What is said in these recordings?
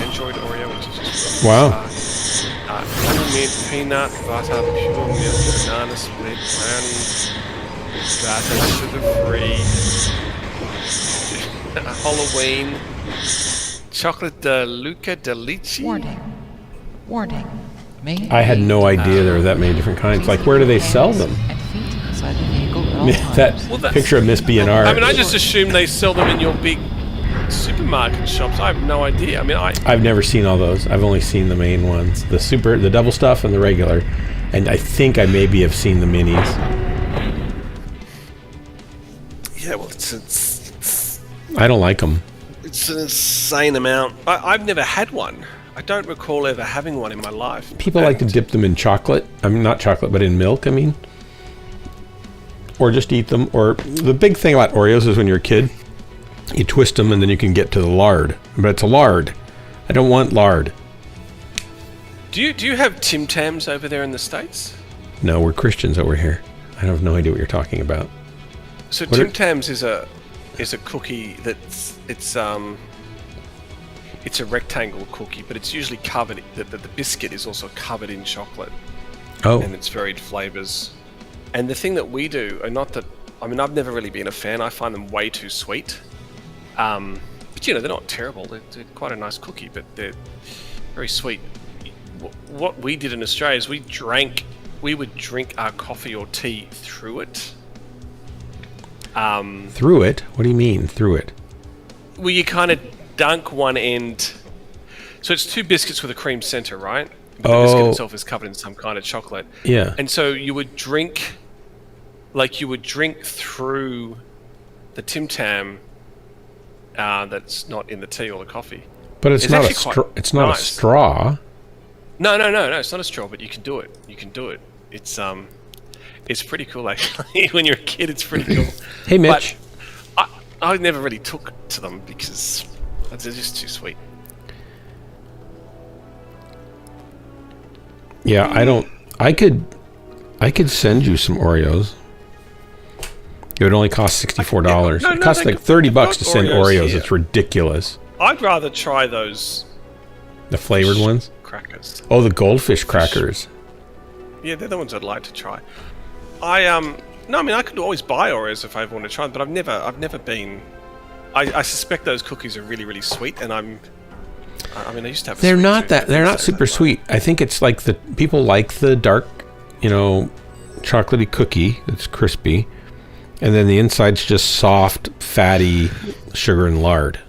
Android Oreo, which is just Wow. Honey mint, peanut, butter, pure milk, banana split, brownie, butter, sugar-free, Halloween, chocolate de Luca de Lychee. Warning. I had no idea there were that many different kinds. Like, where do they sell them? That picture of Miss B&R. I mean, I just assume they sell them in your big supermarket shops. I have no idea. I mean, I've never seen all those. I've only seen the main ones. The double stuff and the regular. And I think I maybe have seen the minis. Yeah, well, I don't like them. it's an insane amount. I've never had one. I don't recall ever having one in my life. People like to dip them in chocolate. I mean, not chocolate, but in milk, I mean. Or just eat them. Or the big thing about Oreos is when you're a kid, you twist them and then you can get to the lard. But it's a lard. I don't want lard. Do you have Tim Tams over there in the States? No, we're Christians over here. I have no idea what you're talking about. So Tim Tams is a cookie it's a rectangle cookie, but it's usually covered. The biscuit is also covered in chocolate. Oh. And it's varied flavors. And the thing that we do, and not that, I mean, I've never really been a fan. I find them way too sweet. But you know, they're not terrible. They're quite a nice cookie, but they're very sweet. What we did in Australia is we would drink our coffee or tea through it. Through it? What do you mean, through it? Well, you kind of dunk one end. So it's two biscuits with a cream center, right? But the biscuit itself is covered in some kind of chocolate. Yeah. And so you would drink through the Tim Tam that's not in the tea or the coffee. But it's not a straw. It's not a straw. No, it's not a straw, but you can do it. It's pretty cool, actually. When you're a kid, it's pretty cool. Hey, Mitch. But I never really took to them because they're just too sweet. Yeah, I could send you some Oreos. It would only cost $64. It costs like $30 to send Oreos. Here. It's ridiculous. I'd rather try those. The flavored ones? Crackers. Oh, the goldfish crackers. Yeah, they're the ones I'd like to try. I mean, I could always buy Oreos if I ever want to try them, but I've never been. I suspect those cookies are really, really sweet, and I used to have. They're not super sweet. I think it's like people like the dark, chocolatey cookie that's crispy, and then the inside's just soft, fatty sugar and lard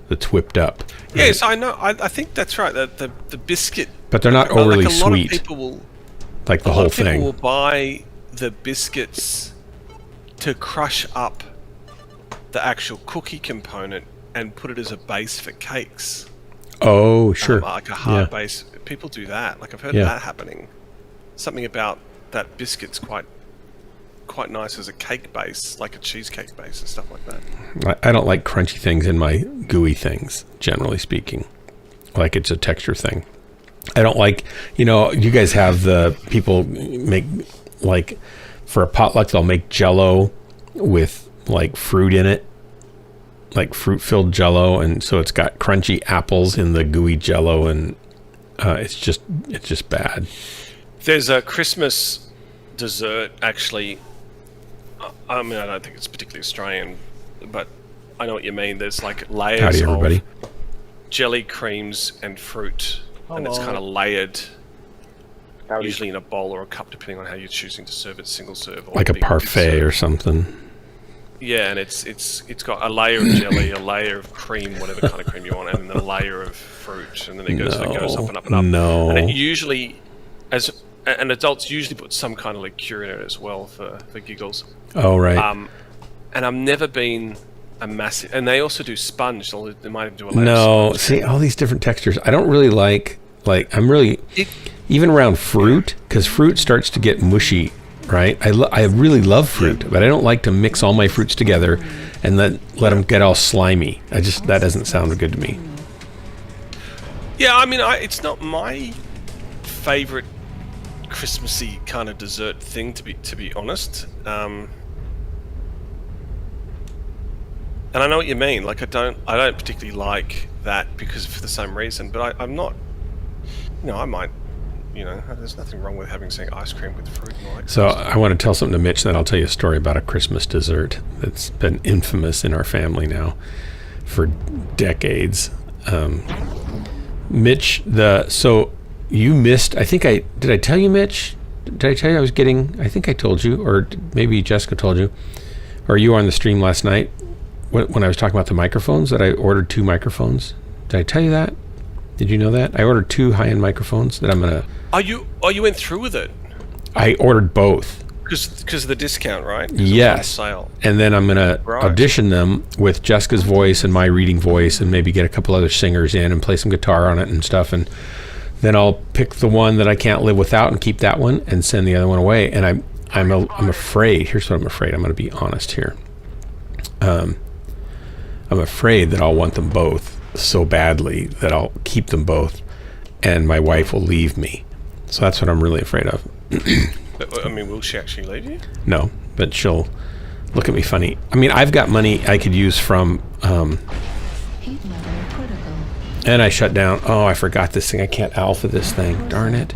that's whipped up. Right? Yes, I know. I think that's right. The biscuit. But they're not overly like a lot sweet. Of people will, like the whole thing. People will buy the biscuits to crush up the actual cookie component and put it as a base for cakes. Oh, sure. Like a hard base. People do that. Like I've heard that happening. Something about that biscuit's quite nice as a cake base, like a cheesecake base and stuff like that. I don't like crunchy things in my gooey things, generally speaking. Like it's a texture thing. I don't like, you guys have the people make, like, for a potluck, they'll make Jell-O with, like, fruit in it. Like fruit-filled Jell-O, and so it's got crunchy apples in the gooey Jell-O, and it's just bad. There's a Christmas dessert, actually. I mean, I don't think it's particularly Australian, but I know what you mean. There's like layers of jelly, creams, and fruit, and it's kind of layered, usually in a bowl or a cup, depending on how you're choosing to serve it, single serve, or like a parfait or something. Yeah, and it's got a layer of jelly, a layer of cream, whatever kind of cream you want, and then a layer of fruit, and then it goes up and up and up. No. And it usually, and adults usually put some kind of liqueur in it as well for giggles. Oh, right. And I've never been a massive, and they also do sponge. So they might even do a layer of sponge. See, all these different textures. I don't really like I'm really even around fruit, because fruit starts to get mushy. Right, I really love fruit, but I don't like to mix all my fruits together and let them get all slimy. That doesn't sound good to me. Yeah, I mean, it's not my favorite Christmassy kind of dessert thing, to be honest. And I know what you mean. Like, I don't particularly like that because for the same reason. But I'm not. I might. There's nothing wrong with having, say, ice cream with fruit and all that. So I want to tell something to Mitch, then I'll tell you a story about a Christmas dessert that's been infamous in our family now for decades. Mitch, so you missed, did I tell you, Mitch? Did I tell you I think I told you, or maybe Jessica told you, or you were on the stream last night when I was talking about the microphones, that I ordered 2 microphones. Did I tell you that? Did you know that? I ordered 2 high-end microphones that I'm going to... You went through with it? I ordered both. Because of the discount, right? Yes. Sale. And then I'm going to audition them with Jessica's voice and my reading voice, and maybe get a couple other singers in and play some guitar on it and stuff. And then I'll pick the one that I can't live without and keep that one and send the other one away. And I'm afraid. Here's what I'm afraid. I'm going to be honest here. I'm afraid that I'll want them both so badly that I'll keep them both, and my wife will leave me. So that's what I'm really afraid of. Will she actually leave you? No, but she'll look at me funny. I've got money I could use from and I shut down. Oh, I forgot this thing. I can't alpha this thing. Darn it.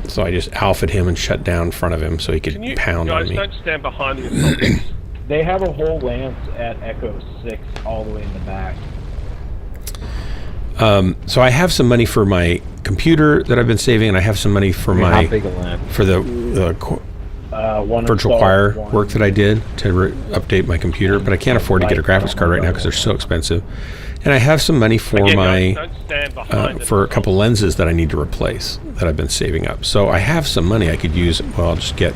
So I just alpha'd him and shut down in front of him so he could pound on me. Don't stand behind the They have a whole lance at Echo 6 all the way in the back. So I have some money for my computer that I've been saving, and I have some money for How big a lance? for the virtual choir work that I did to update my computer, but I can't afford to get a graphics card right now because they're so expensive. And I have some money for for a couple lenses that I need to replace that I've been saving up. So I have some money I could use. Well, I'll just get,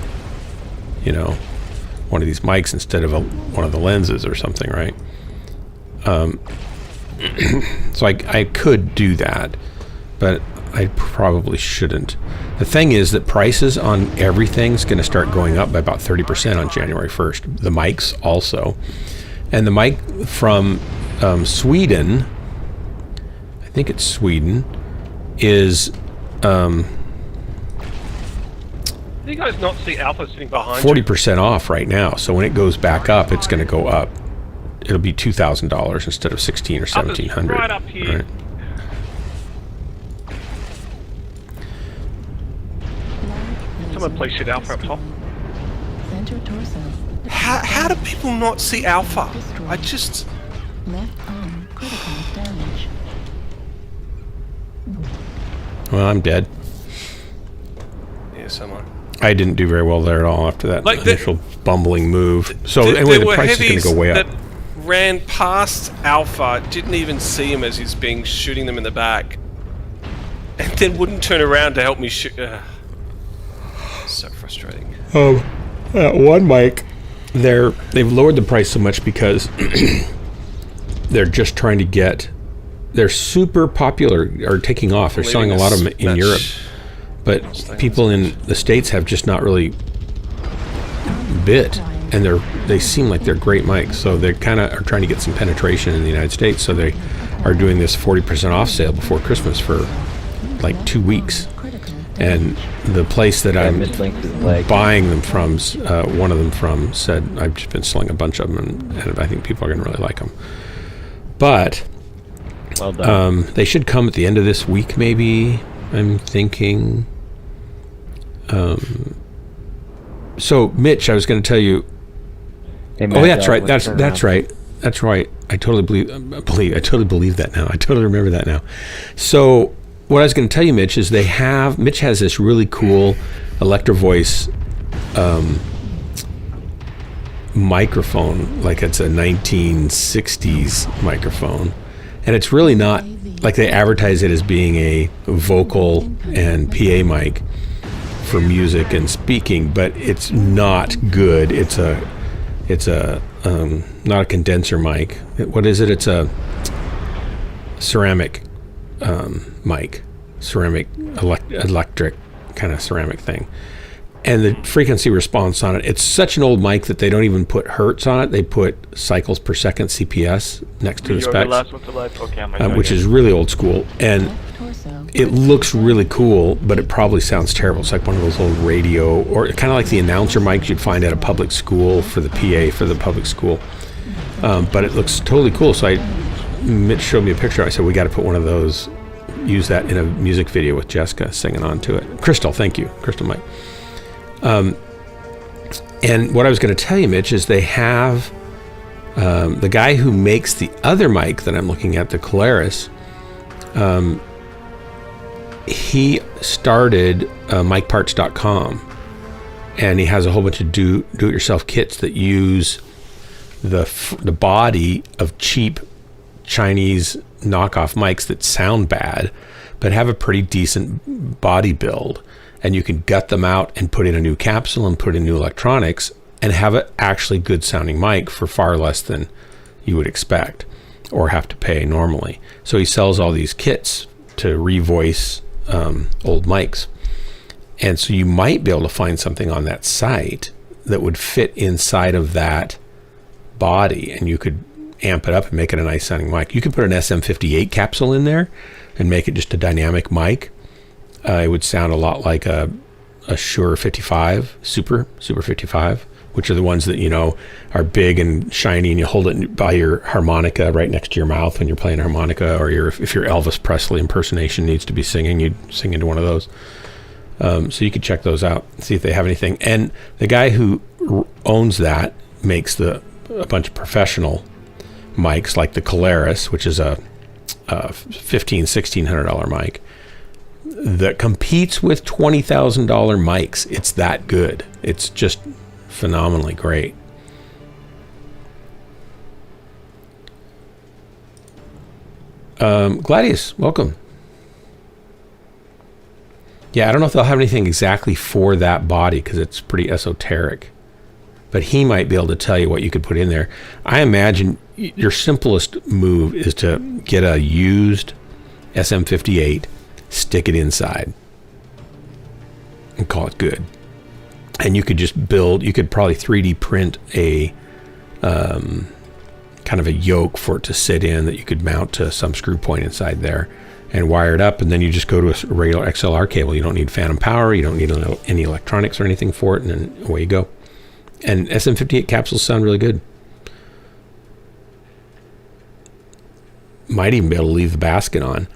one of these mics instead of one of the lenses or something, right? So I could do that, but I probably shouldn't. The thing is that prices on everything's going to start going up by about 30% on January 1st. The mics also. And the mic from Sweden, I think it's Sweden, is... Do you guys not see Alpha sitting behind 40% off right now. So when it goes back up, it's going to go up. It'll be $2,000 instead of $1,600 or $1,700. Right up here. Right? Someone please shoot Alpha up top. How do people not see Alpha? I just... Well, I'm dead. Yeah, so am I. I didn't do very well there at all after that initial bumbling move. So anyway, the price is going to go way up. Ran past Alpha, didn't even see him as he's being shooting them in the back, and then wouldn't turn around to help me shoot. So frustrating. One mic, they've lowered the price so much because they're just trying to get. They're super popular, or taking off. They're selling a lot of them in Europe, but people in the States have just not really bit. And they seem like they're great mics, so they kind of are trying to get some penetration in the United States. So they are doing this 40% off sale before Christmas for like 2 weeks. And the place that I'm buying them from, one of them from, said I've just been selling a bunch of them, and I think people are going to really like them. But well done. They should come at the end of this week, maybe. I'm thinking. So Mitch, I was going to tell you. Hey, Matt, that's right. That's right. That's right. I totally believe that now. I totally remember that now. So what I was going to tell you, Mitch, is Mitch has this really cool Electro Voice microphone, like it's a 1960s microphone, and it's really not like they advertise it as being a vocal and PA mic for music and speaking, but it's not good. It's not a condenser mic. What is it? It's a ceramic mic, ceramic electric kind of ceramic thing. And the frequency response on it, it's such an old mic that they don't even put hertz on it. They put cycles per second, CPS, next to the specs, which is really old school. And it looks really cool, but it probably sounds terrible. It's like one of those old radio, or kind of like the announcer mics you'd find at a public school for the PA for the public school. But it looks totally cool. So Mitch showed me a picture. I said, we got to put one of those, use that in a music video with Jessica singing onto it. Crystal, thank you. Crystal Mike. And what I was going to tell you, Mitch, is they have the guy who makes the other mic that I'm looking at, the Colaris. He started micparts.com, and he has a whole bunch of do-it-yourself kits that use the body of cheap Chinese knockoff mics that sound bad, but have a pretty decent body build. And you can gut them out and put in a new capsule and put in new electronics and have an actually good sounding mic for far less than you would expect or have to pay normally. So he sells all these kits to revoice old mics. And so you might be able to find something on that site that would fit inside of that body, and you could amp it up and make it a nice sounding mic. You could put an SM58 capsule in there and make it just a dynamic mic. It would sound a lot like a Shure 55, Super 55, which are the ones that, you know, are big and shiny, and you hold it by your harmonica right next to your mouth when you're playing harmonica, or if your Elvis Presley impersonation needs to be singing, you'd sing into one of those. So you could check those out, see if they have anything. And the guy who owns that makes a bunch of professional mics, like the Colaris, which is a $1,500-$1,600 mic that competes with $20,000 mics. It's that good. It's just phenomenally great. Gladius, welcome. Yeah, I don't know if they'll have anything exactly for that body because it's pretty esoteric, but he might be able to tell you what you could put in there. I imagine your simplest move is to get a used SM58, stick it inside, and call it good. And you could just you could probably 3D print a kind of a yoke for it to sit in that you could mount to some screw point inside there and wire it up, and then you just go to a regular XLR cable. You don't need phantom power, you don't need any electronics or anything for it, and then away you go. And SM58 capsules sound really good. Might even be able to leave the basket on.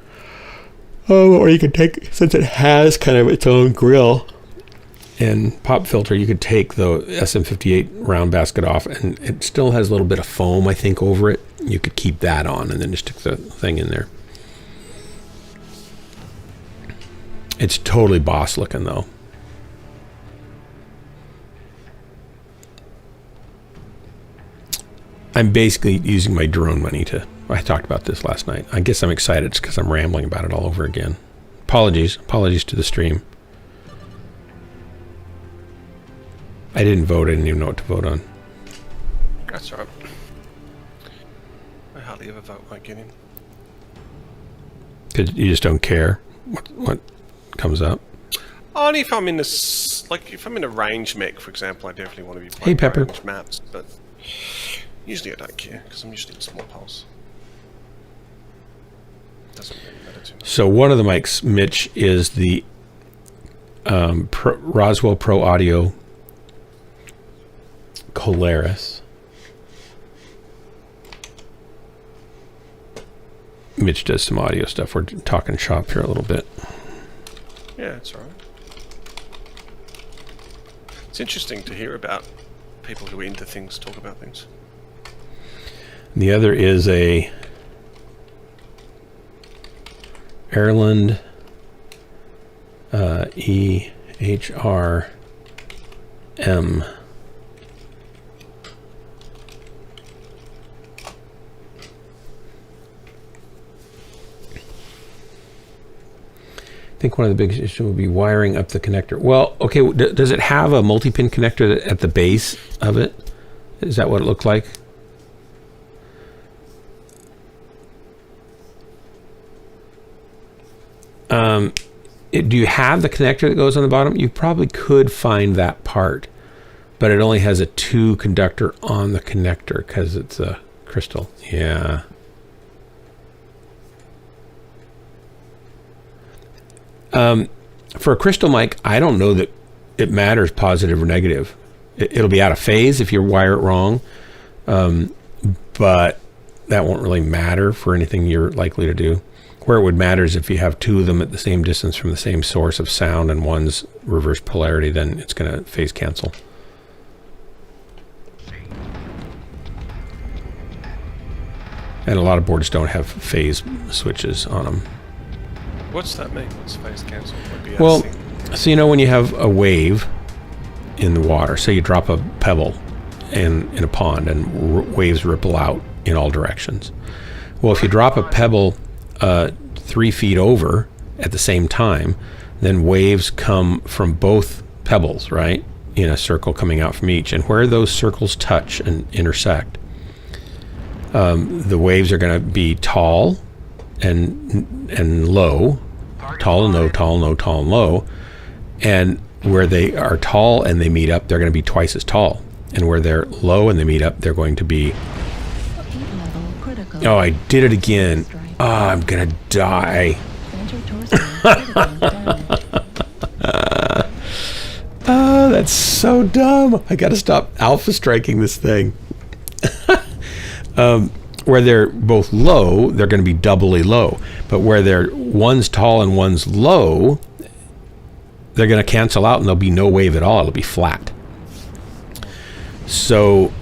Or you could take, since it has kind of its own grill and pop filter, you could take the SM58 round basket off, and it still has a little bit of foam, I think, over it. You could keep that on and then just stick the thing in there. It's totally boss looking, though. I'm basically using my drone money I talked about this last night. I guess I'm excited because I'm rambling about it all over again. Apologies to the stream. I didn't vote. I didn't even know what to vote on. That's all right. I hardly ever vote when I get in. Because you just don't care what comes up. Only if I'm in if I'm in a range mech, for example, I definitely want to be Hey, playing Pepper. range maps, but usually I don't care because I'm usually in small pulse. Doesn't really matter too much. So one of the mics, Mitch, is the Roswell Pro Audio Colaris. Mitch does some audio stuff. We're talking shop here a little bit. Yeah, it's all right. It's interesting to hear about people who are into things talk about things. The other is a Erland EHRM. I think one of the biggest issues will be wiring up the connector. Well, okay, does it have a multi-pin connector at the base of it? Is that what it looked like? Do you have the connector that goes on the bottom? You probably could find that part, but it only has a 2 conductor on the connector because it's a crystal. Yeah. For a crystal mic, I don't know that it matters positive or negative. It'll be out of phase if you wire it wrong. but that won't really matter for anything you're likely to do. Where it would matter is if you have two of them at the same distance from the same source of sound and one's reverse polarity, then it's going to phase cancel. And a lot of boards don't have phase switches on them. What's that mean? What's phase cancel? Well, so when you have a wave in the water, say you drop a pebble in a pond and waves ripple out in all directions. Well, if you drop a pebble 3 feet over at the same time, then waves come from both pebbles, right? In a circle coming out from each. And where those circles touch and intersect, the waves are going to be tall and low, tall and low, tall and low, tall and low. And where they are tall and they meet up, they're going to be twice as tall. And where they're low and they meet up, they're going to be... Oh, I did it again. Oh, I'm going to die. Oh, that's so dumb. I got to stop alpha striking this thing. Where they're both low, they're going to be doubly low. But where one's tall and one's low, they're going to cancel out and there'll be no wave at all. It'll be flat. So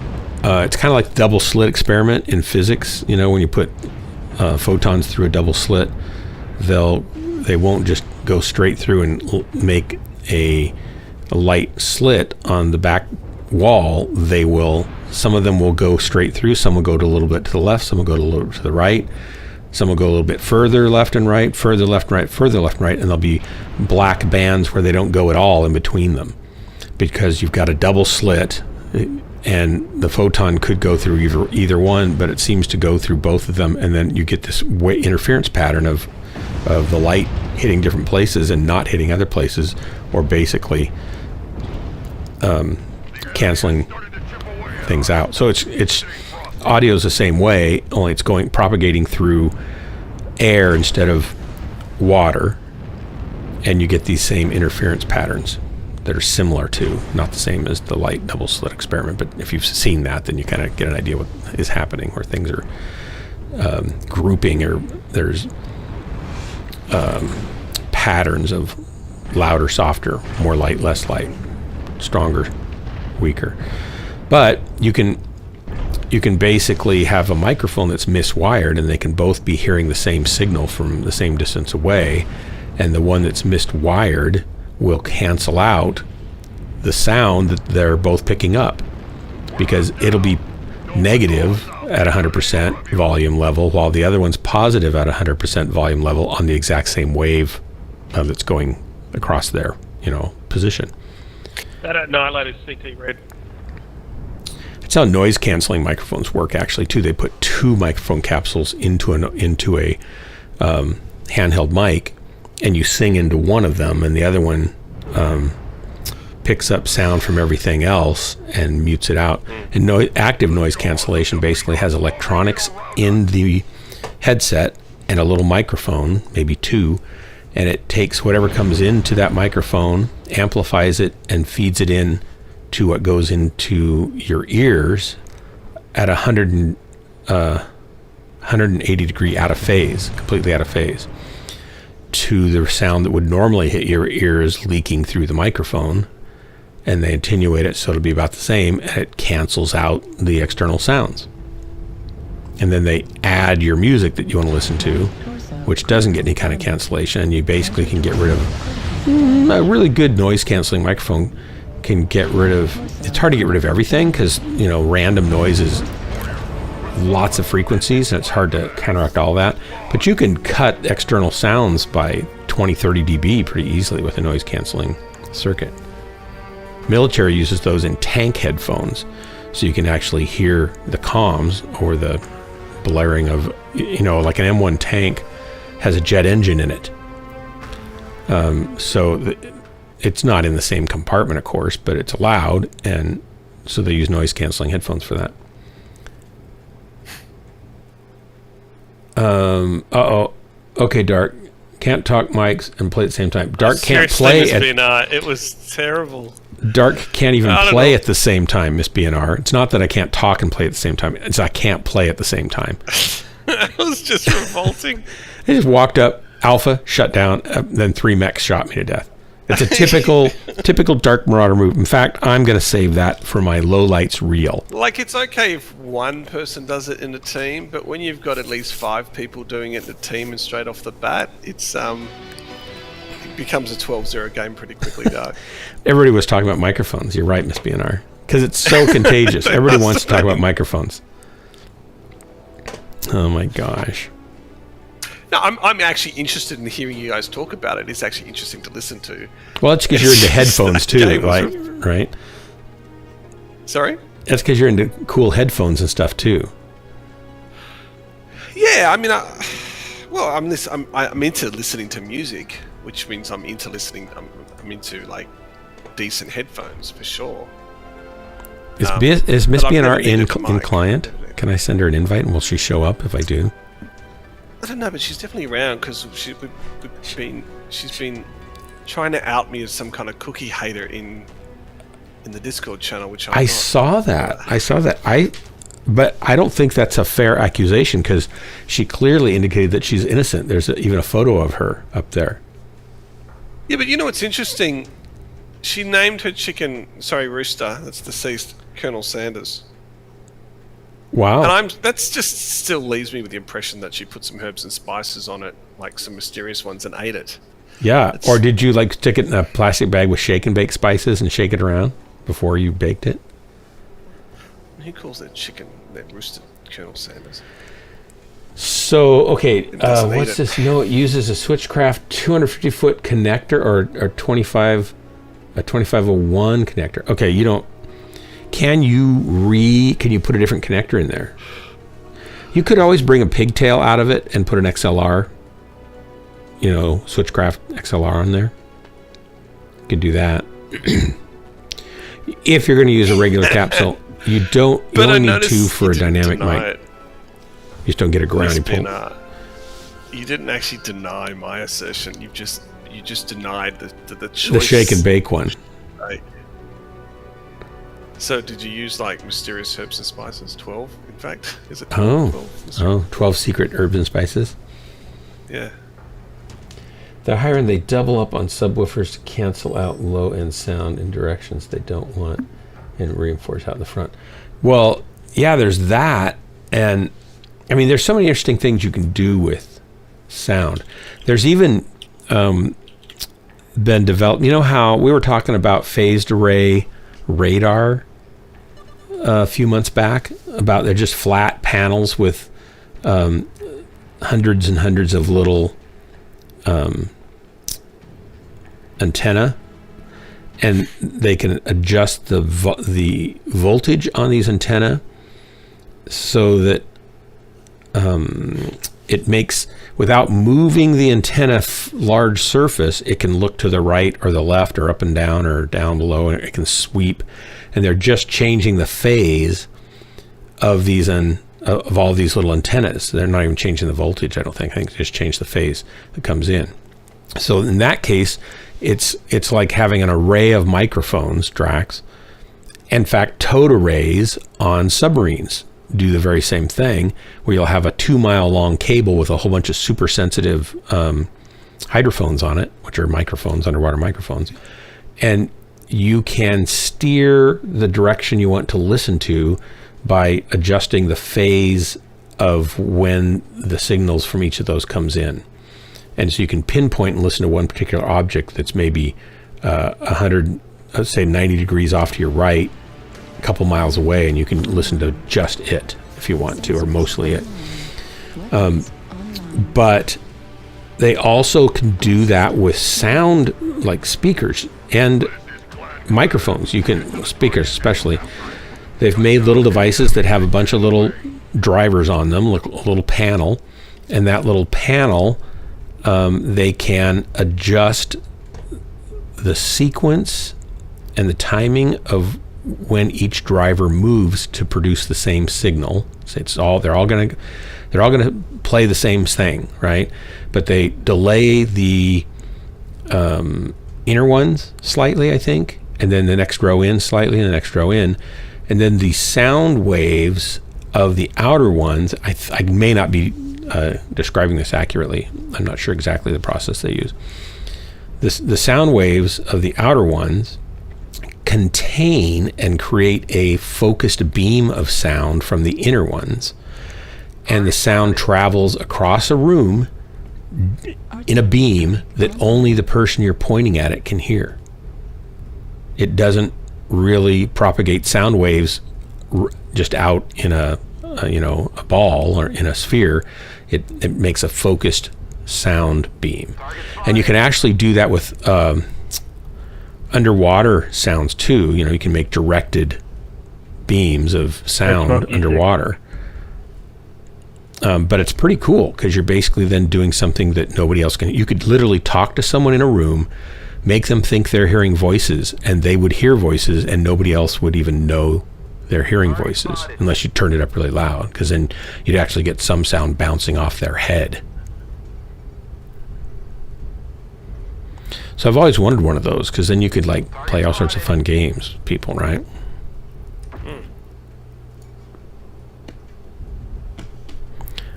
it's kind of like the double slit experiment in physics. When you put photons through a double slit, they won't just go straight through and make a light slit on the back wall. Some of them will go straight through, some will go a little bit to the left, some will go a little bit to the right, some will go a little bit further left and right, further left and right, further left and right, and there'll be black bands where they don't go at all in between them, because you've got a double slit and the photon could go through either one, but it seems to go through both of them, and then you get this interference pattern of the light hitting different places and not hitting other places, or basically canceling things out. So it's audio's the same way, only it's propagating through air instead of water, and you get these same interference patterns that are similar to, not the same as the light double slit experiment, but if you've seen that, then you kind of get an idea what is happening, where things are grouping, or there's patterns of louder, softer, more light, less light, stronger, weaker. But you can basically have a microphone that's miswired, and they can both be hearing the same signal from the same distance away, and the one that's miswired will cancel out the sound that they're both picking up, because it'll be negative at 100% volume level, while the other one's positive at 100% volume level on the exact same wave that's going across their position. That annihilated CT red. That's how noise canceling microphones work, actually, too. They put two microphone capsules into a handheld mic, and you sing into one of them, and the other one picks up sound from everything else and mutes it out. And active noise cancellation basically has electronics in the headset and a little microphone, maybe two, and it takes whatever comes into that microphone, amplifies it, and feeds it in to what goes into your ears at 180 degree out of phase, completely out of phase, to the sound that would normally hit your ears leaking through the microphone, and they attenuate it so it'll be about the same, and it cancels out the external sounds. And then they add your music that you want to listen to, which doesn't get any kind of cancellation, and you basically can get rid of a really good noise canceling microphone. Can get rid of, it's hard to get rid of everything, because random noise is lots of frequencies, and it's hard to counteract all that, but you can cut external sounds by 20-30 dB pretty easily with a noise canceling circuit. Military uses those in tank headphones, so you can actually hear the comms or the blaring of, like an M1 tank has a jet engine in it, it's not in the same compartment, of course, but it's loud, and so they use noise canceling headphones for that. Okay, Dark. Can't talk mics and play at the same time. Dark can't play. It was terrible. Dark can't even play at the same time, Miss BNR. It's not that I can't talk and play at the same time. It's I can't play at the same time. That was just revolting. I just walked up, Alpha, shut down, then 3 mechs shot me to death. It's a typical Dark Marauder move. In fact, I'm going to save that for my low lights reel. Like, it's okay if one person does it in a team, but when you've got at least 5 people doing it in a team and straight off the bat, it's it becomes a 12-0 game pretty quickly, Dark. Everybody was talking about microphones. You're right, Miss BNR. Because it's so contagious. Everybody wants to talk about microphones. Oh my gosh. No, I'm actually interested in hearing you guys talk about it. It's actually interesting to listen to. Well, that's because you're into headphones too, right? Sorry? That's because you're into cool headphones and stuff too. Yeah, I mean, I'm into listening to music, which means I'm into listening. I'm into like decent headphones for sure. Is Miss BNR in client? Can I send her an invite and will she show up if I do? I don't know, but she's definitely around because she's been trying to out me as some kind of cookie hater in the Discord channel, which I saw that. But I don't think that's a fair accusation because she clearly indicated that she's innocent. There's even a photo of her up there. Yeah, but you know what's interesting? She named her rooster that's deceased, Colonel Sanders. Wow. And that's just still leaves me with the impression that she put some herbs and spices on it, like some mysterious ones, and ate it. Yeah. Or did you like stick it in a plastic bag with shake and bake spices and shake it around before you baked it? Who calls that rooster Colonel Sanders? So, okay, what's this? No, it uses a Switchcraft 250-foot connector or a 2501 connector. Okay, you don't. Can you put a different connector in there? You could always bring a pigtail out of it and put an XLR, Switchcraft XLR on there. You could do that. If you're going to use a regular capsule, you only need 2 for a dynamic mic. You just don't get a grounding pull. You didn't actually deny my assertion. You just denied the choice. The shake and bake one. Right. So did you use like mysterious herbs and spices? 12, in fact? Is it 12? 12 secret herbs and spices? Yeah. They're higher and they double up on subwoofers to cancel out low-end sound in directions they don't want and reinforce out in the front. Well, yeah, there's that. And, I mean, there's so many interesting things you can do with sound. There's even been developed... You know how we were talking about phased array radar a few months back, about they're just flat panels with hundreds and hundreds of little antenna, and they can adjust the voltage on these antenna so that it makes, without moving the antenna large surface, it can look to the right or the left or up and down or down below, and it can sweep. And they're just changing the phase of these of all these little antennas. They're not even changing the voltage, I don't think. I think they just change the phase that comes in. So in that case, it's like having an array of microphones, Drax. In fact, towed arrays on submarines do the very same thing, where you'll have a 2-mile long cable with a whole bunch of super sensitive hydrophones on it, which are microphones, underwater microphones. And you can steer the direction you want to listen to by adjusting the phase of when the signals from each of those comes in. And so you can pinpoint and listen to one particular object that's maybe 100, let's say 90 degrees off to your right, a couple miles away, and you can listen to just it if you want to, or mostly it. But they also can do that with sound, like speakers and microphones. You can, speakers especially, they've made little devices that have a bunch of little drivers on them, like a little panel, and that little panel, they can adjust the sequence and the timing of when each driver moves to produce the same signal. So they're all going to play the same thing, right? But they delay the inner ones slightly, I think, and then the next row in slightly, and the next row in, and then the sound waves of the outer ones. I may not be describing this accurately. I'm not sure exactly the process they use. The sound waves of the outer ones contain and create a focused beam of sound from the inner ones, and the sound travels across a room in a beam that only the person you're pointing at it can hear. It doesn't really propagate sound waves just out in a ball or in a sphere. It makes a focused sound beam, and you can actually do that with underwater sounds too. You can make directed beams of sound underwater. But it's pretty cool because you're basically then doing something that nobody else can. You could literally talk to someone in a room, make them think they're hearing voices, and they would hear voices, and nobody else would even know they're hearing voices unless you turned it up really loud, because then you'd actually get some sound bouncing off their head. So I've always wanted one of those, because then you could like play all sorts of fun games with people, right?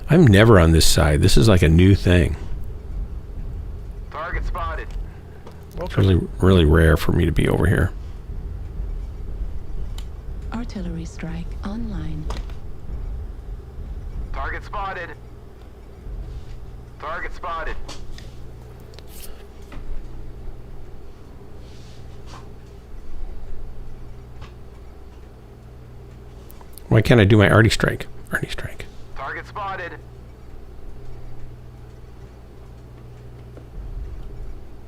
I'm never on this side. This is like a new thing. Target spotted. It's really, really rare for me to be over here. Artillery strike online. Target spotted. Target spotted. Why can't I do my arty strike? Arty strike. Target spotted.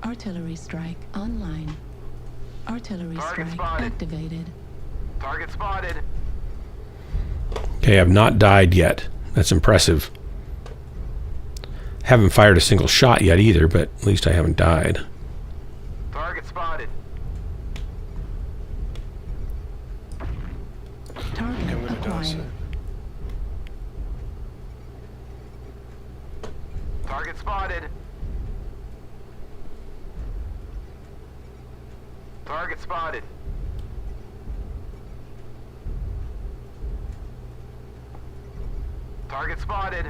Artillery strike online. Artillery Target strike spotted. activated. Target spotted. Okay, I've not died yet. That's impressive. Haven't fired a single shot yet either, but at least I haven't died. Target spotted. Target acquired. Target spotted. Target spotted. Target spotted.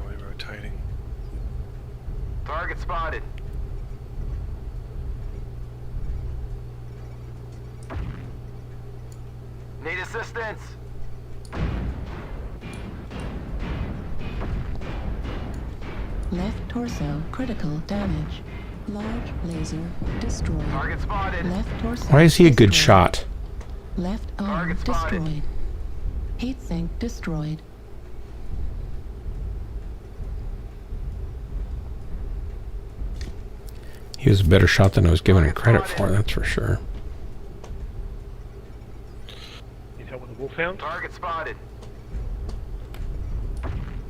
We're rotating. Target spotted. Need assistance. Left torso critical damage. Large laser destroyed. Target spotted. Left torso. Why is he a good destroyed. shot? Left arm Target spotted. destroyed. Heat sink destroyed. He was a better shot than I was giving him credit for, that's for sure. Need help with the wolfhound? Target spotted.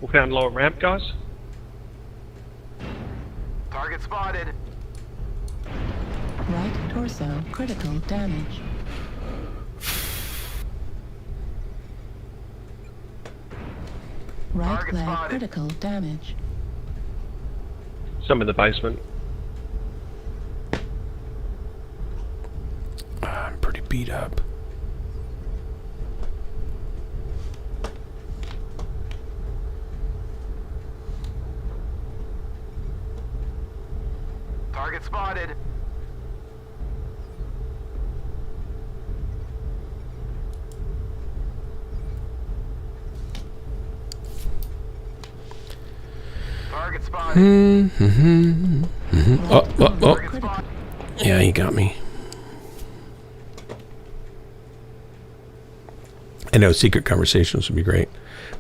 Wolfhound lower ramp, guys. Target spotted. Right torso critical damage. Right Target leg spotted. critical damage. Some in the basement. I'm pretty beat up. Target spotted. Target spotted. Oh. Target spotted. Yeah, he got me. I know secret conversations would be great.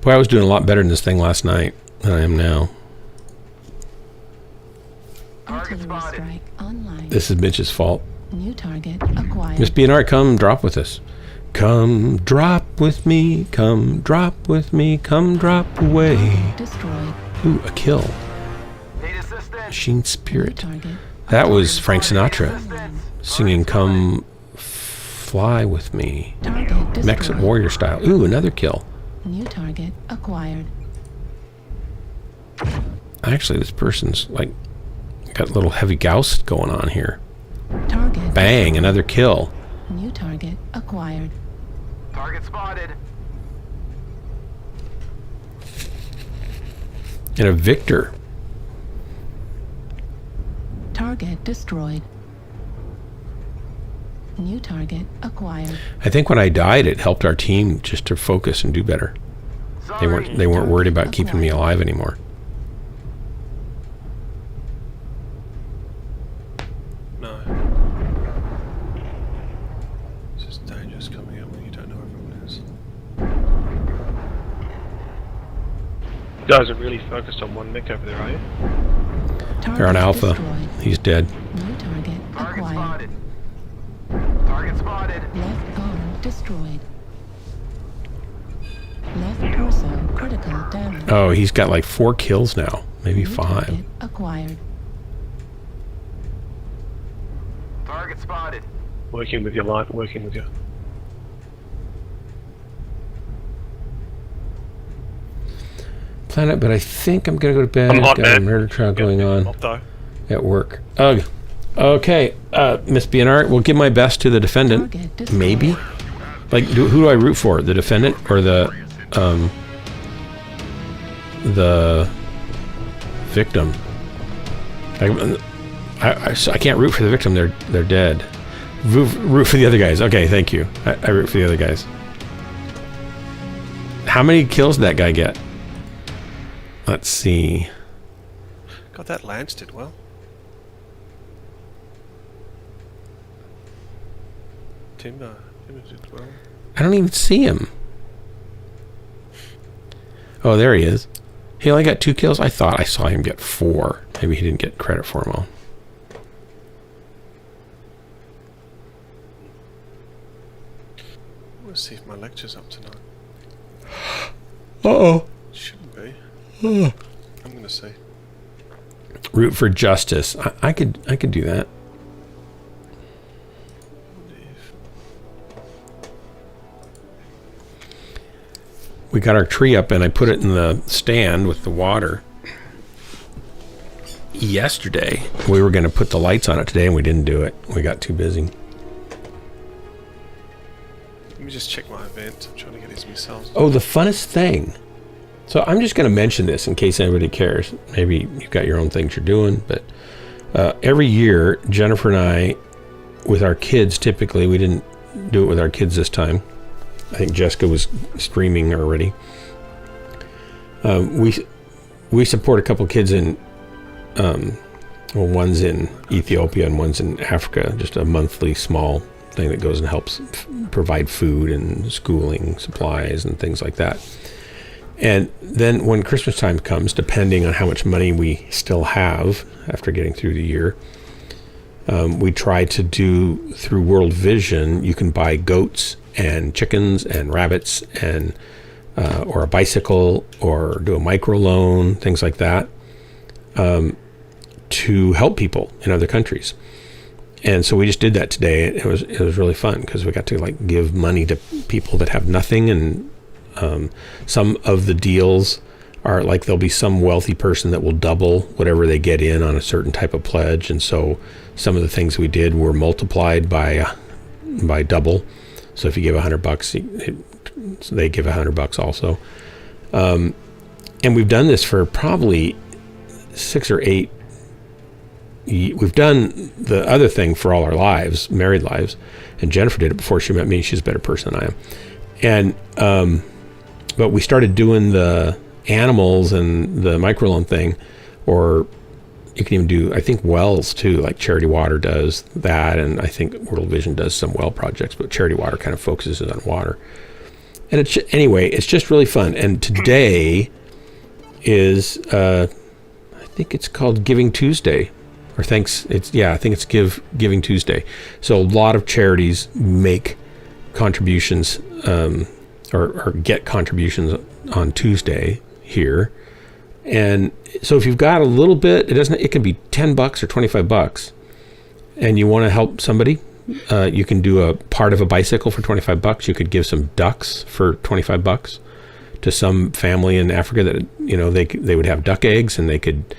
Boy, I was doing a lot better in this thing last night than I am now. Target Artillery spotted. strike online. This is Mitch's fault. New target acquired. Miss BNR, come drop with us. Come drop with me, come drop with me, come drop away. Destroyed. Ooh, a kill. Need assistance. Machine New Spirit. target. That was Frank Sinatra Assistance. singing Come Fly With Me. Target destroyed. Mechwarrior style. Ooh, another kill. New target acquired. Actually, this person's like Got a little heavy Gauss going on here. Target. Bang, another kill. New target acquired. Target spotted. And a Victor. Target destroyed. New target acquired. I think when I died, it helped our team just to focus and do better. They weren't worried about keeping me alive anymore. No. It's just dangerous coming out when you don't know everyone is. You guys are really focused on one mech over there, are you? They're on Alpha. Destroyed. He's dead. New target Target acquired. spotted. Target spotted. Left arm destroyed. Left torso critical damage. Oh, he's got like 4 kills now. Maybe New 5. target acquired. Target spotted. Working with your light, working with you. Planet, but I think I'm going to go to bed. I'm hot, Got a man. murder trial going on Up though. at work. Ugh. Okay, Miss BNR, we'll give my best to the defendant. Target destroyed. Maybe? Like, who do I root for? The defendant or the victim? I can't root for the victim. They're dead. Root for the other guys. Okay, thank you. I root for the other guys. How many kills did that guy get? Let's see. God, that Lance did well. Timber did well. I don't even see him. Oh, there he is. He only got 2 kills. I thought I saw him get 4. Maybe he didn't get credit for them all. Let's see if my lecture's up tonight. Uh-oh. Shouldn't be. I'm gonna see. Root for justice. I could do that. We got our tree up and I put it in the stand with the water. Yesterday, we were going to put the lights on it today and we didn't do it. We got too busy. Let me just check my event. I'm trying to get these missiles. Oh, the funnest thing. So I'm just going to mention this in case anybody cares. Maybe you've got your own things you're doing, but every year, Jennifer and I, with our kids, typically, we didn't do it with our kids this time. I think Jessica was streaming already. We support a couple kids in, one's in Ethiopia and one's in Africa. Just a monthly small thing that goes and helps provide food and schooling supplies and things like that. And then when Christmas time comes, depending on how much money we still have after getting through the year, we try to do through World Vision. You can buy goats and chickens and rabbits and or a bicycle or do a microloan, things like that, to help people in other countries. And so we just did that today. It was really fun because we got to like give money to people that have nothing. And some of the deals are like there'll be some wealthy person that will double whatever they get in on a certain type of pledge. And so some of the things we did were multiplied by double. So if you give $100, they give $100 also. And we've done this for probably 6 or 8. We've done the other thing for all our lives, married lives, and Jennifer did it before she met me. She's a better person than I am. And but we started doing the animals and the microloan thing, or you can even do, I think, wells too, like Charity Water does that, and I think World Vision does some well projects, but Charity Water kind of focuses on water. And it's just really fun. And today is I think it's called Giving Tuesday, or I think it's Giving Tuesday. So a lot of charities make contributions or get contributions on Tuesday here. And so if you've got a little bit, it can be $10 or $25, and you want to help somebody, you can do a part of a bicycle for $25. You could give some ducks for $25 to some family in Africa that, they would have duck eggs, and they could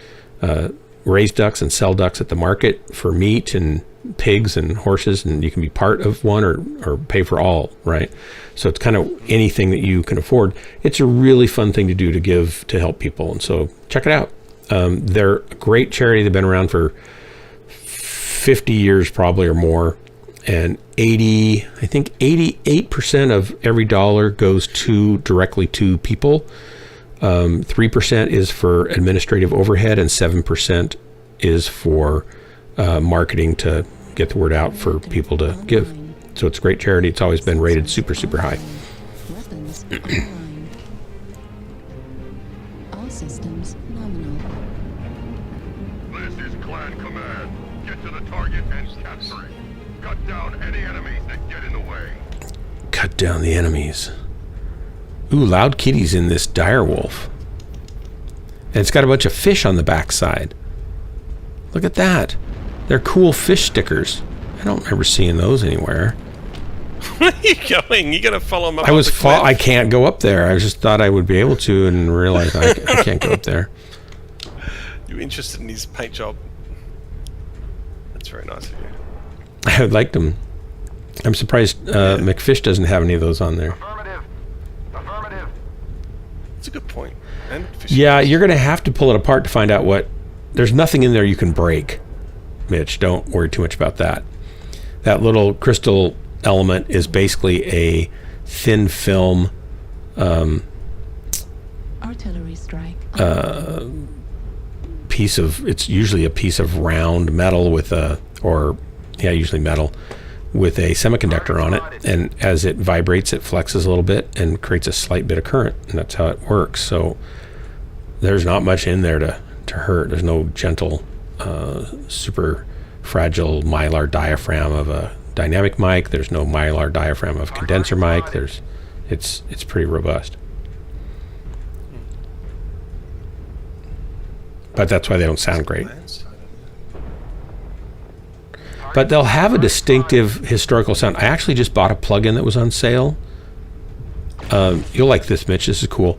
raise ducks and sell ducks at the market for meat and pigs and horses, and you can be part of one or pay for all, right? So it's kind of anything that you can afford. It's a really fun thing to do to give to help people, and so check it out. They're a great charity. They've been around for 50 years probably or more, and 88% of every dollar goes directly to people. 3% is for administrative overhead, and 7% is for marketing to get the word out for people to give. So it's a great charity. It's always been rated super, super high. Weapons online. All systems nominal. This is Clan Command. Get to the target and capture it. Cut down any enemies that get in the way. Cut down the enemies. Ooh, Loud Kitty's in this dire wolf. And it's got a bunch of fish on the backside. Look at that. They're cool fish stickers. I don't remember seeing those anywhere. Where are you going? You gotta follow him up. I can't go up there. I just thought I would be able to, and realized I can't go up there. You're interested in his paint job. That's very nice of you. I liked them. I'm surprised McFish doesn't have any of those on there. Affirmative. Affirmative. That's a good point. And Yeah, you're going to have to pull it apart to find out what... There's nothing in there you can break, Mitch. Don't worry too much about that. That little crystal element is basically a thin film Artillery strike. piece of... It's usually a piece of round metal with a... usually metal with a semiconductor on it, and as it vibrates, it flexes a little bit and creates a slight bit of current, and that's how it works. So there's not much in there to hurt. There's no gentle, super fragile mylar diaphragm of a dynamic mic. There's no mylar diaphragm of a condenser mic. It's pretty robust. But that's why they don't sound great. But they'll have a distinctive historical sound. I actually just bought a plugin that was on sale. You'll like this, Mitch. This is cool.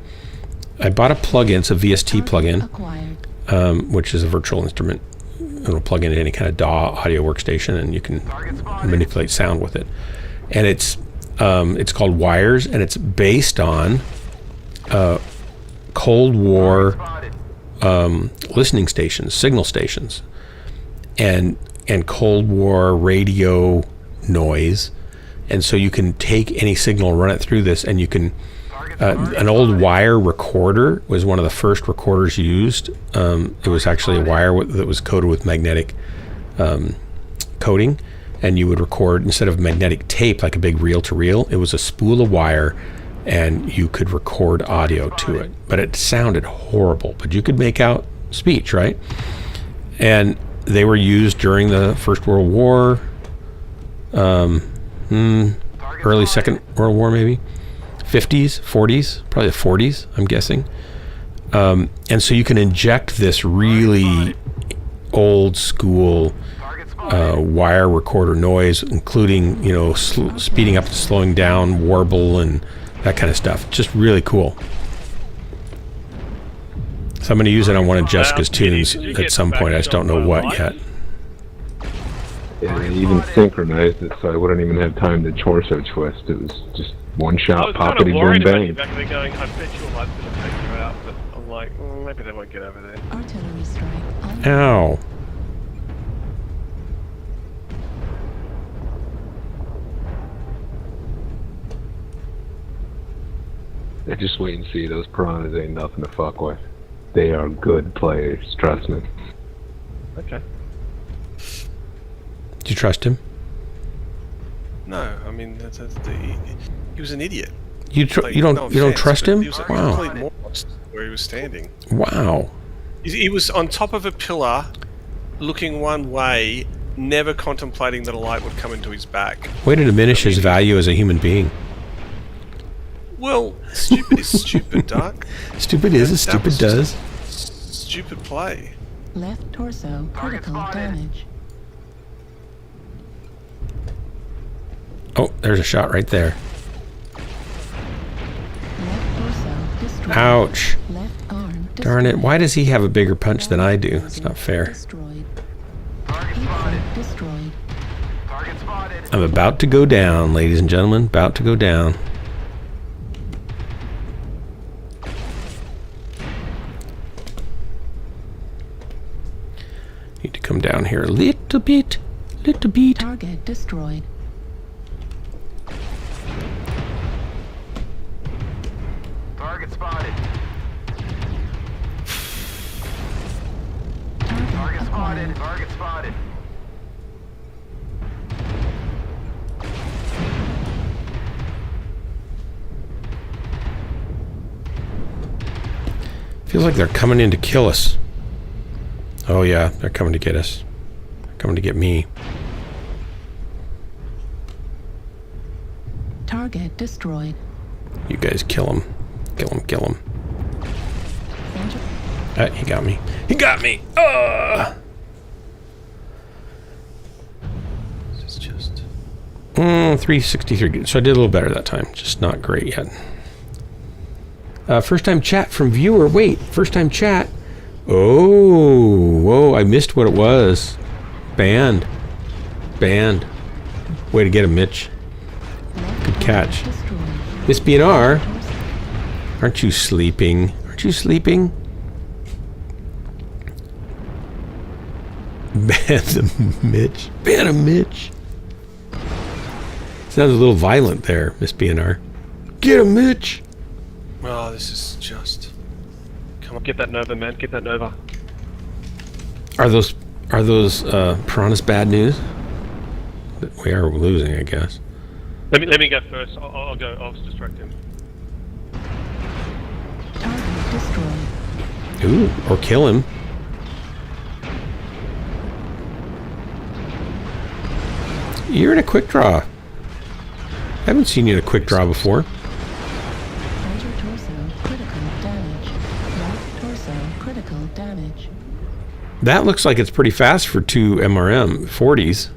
I bought a plugin. It's a VST plugin, which is a virtual instrument. It'll plug into any kind of DAW audio workstation, and you can manipulate sound with it. And it's called Wires, and it's based on Cold War listening stations, signal stations, and Cold War radio noise. And so you can take any signal, run it through this, and you can an old wire recorder was one of the first recorders used. It was actually a wire that was coated with magnetic coating, and you would record, instead of magnetic tape like a big reel-to-reel, it was a spool of wire, and you could record audio to it. But it sounded horrible, but you could make out speech, right? And they were used during the First World War, early Second World War, maybe 50s, 40s, probably the 40s, I'm guessing. And so you can inject this really old school wire recorder noise, including, speeding up and slowing down, warble, and that kind of stuff. Just really cool. So I'm going to use it on one of Jessica's tunes at some point. I just don't know what yet. Yeah, they even synchronized it, so I wouldn't even have time to torso twist. It was just one shot, poppity boom bang. Back there going, I bet your life's going to take you out, but I'm like, maybe they won't get over there. Artillery strike. Ow. Yeah, just wait and see. Those piranhas ain't nothing to fuck with. They are good players, trust me. Okay. Do you trust him? No, I mean he was an idiot. You don't trust him? He was a Wow. complete moron where he was standing. Wow. He was on top of a pillar, looking one way, never contemplating that a light would come into his back. Way to diminish his value as a human being. Well, stupid is stupid, Doug. Stupid is as stupid does. Stupid play. Left torso critical damage. Oh, there's a shot right there. Left torso destroyed. Ouch. Left arm Darn it. Why does he have a bigger punch than I do? It's not fair. Destroyed. Target Eco spotted. destroyed. Target spotted. I'm about to go down, ladies and gentlemen. About to go down. Need to come down here a little bit. Little bit. Target destroyed. Target spotted. Target Target spotted. acquired. Target spotted. Feels like they're coming in to kill us. Oh yeah, they're coming to get us. They're coming to get me. Target destroyed. You guys kill him. Kill him, kill him. He got me. He got me! It's just... 363. So I did a little better that time. Just not great yet. First time chat from viewer. Wait, first time chat. Oh, whoa, I missed what it was. Banned. Banned. Way to get him, Mitch. Good catch. Destroyed. Miss BNR, aren't you sleeping? Aren't you sleeping? Ban him, Mitch. Ban him, Mitch. Sounds a little violent there, Miss BNR. Get him, Mitch. Oh, this is just... Come on, get that Nova, man. Get that Nova. Are those piranhas bad news? We are losing, I guess. Let me go first. I'll go. I'll distract him. Target destroyed. Ooh, or kill him. You're in a quick draw. I haven't seen you in a quick draw before. Right torso critical damage. Right torso critical damage. That looks like it's pretty fast for two MRM 40s.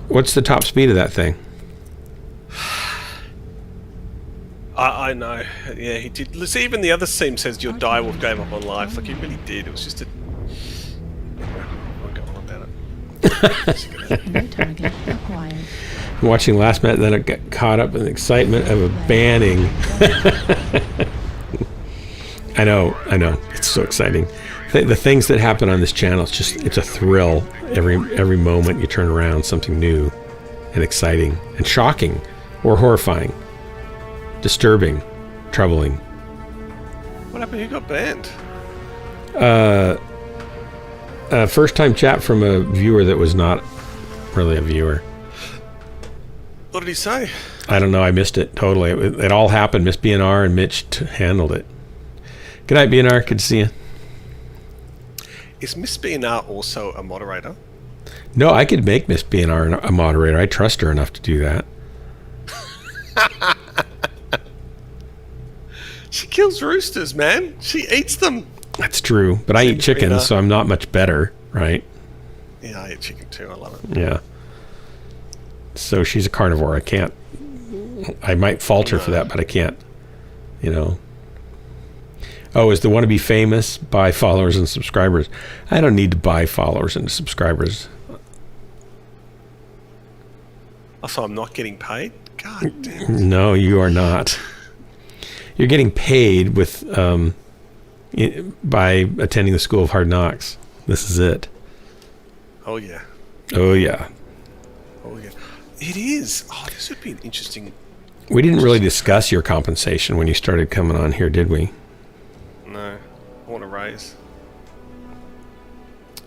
What's the top speed of that thing? I know. Yeah, he did. Listen, even the other team says your direwolf gave up on life. Like, he really did. It was just a... I'll go on about it. New target acquired. I'm watching last match, then I got caught up in the excitement of a banning. I know. It's so exciting. The things that happen on this channel, it's a thrill. Every moment you turn around, something new and exciting and shocking or horrifying, disturbing, troubling. What happened? Who got banned? First time chat from a viewer that was not really a viewer. What did he say? I don't know. I missed it totally. It all happened. Miss BNR and Mitch handled it. Good night, BNR. Good to see you. Is Miss BNR also a moderator? No, I could make Miss BNR a moderator. I trust her enough to do that. She kills roosters, man. She eats them. That's true. But I eat chickens, so I'm not much better, right? Yeah, I eat chicken too. I love it. Yeah. So she's a carnivore. I might fault her for that, but I can't, Oh, is the one to be famous? Buy followers and subscribers. I don't need to buy followers and subscribers. Also, I'm not getting paid? God damn it. No, you are not. You're getting paid with by attending the School of Hard Knocks. This is it. Oh, yeah. Oh, yeah. Oh, yeah. It is. Oh, this would be an interesting... We didn't really discuss your compensation when you started coming on here, did we? No. I want a raise.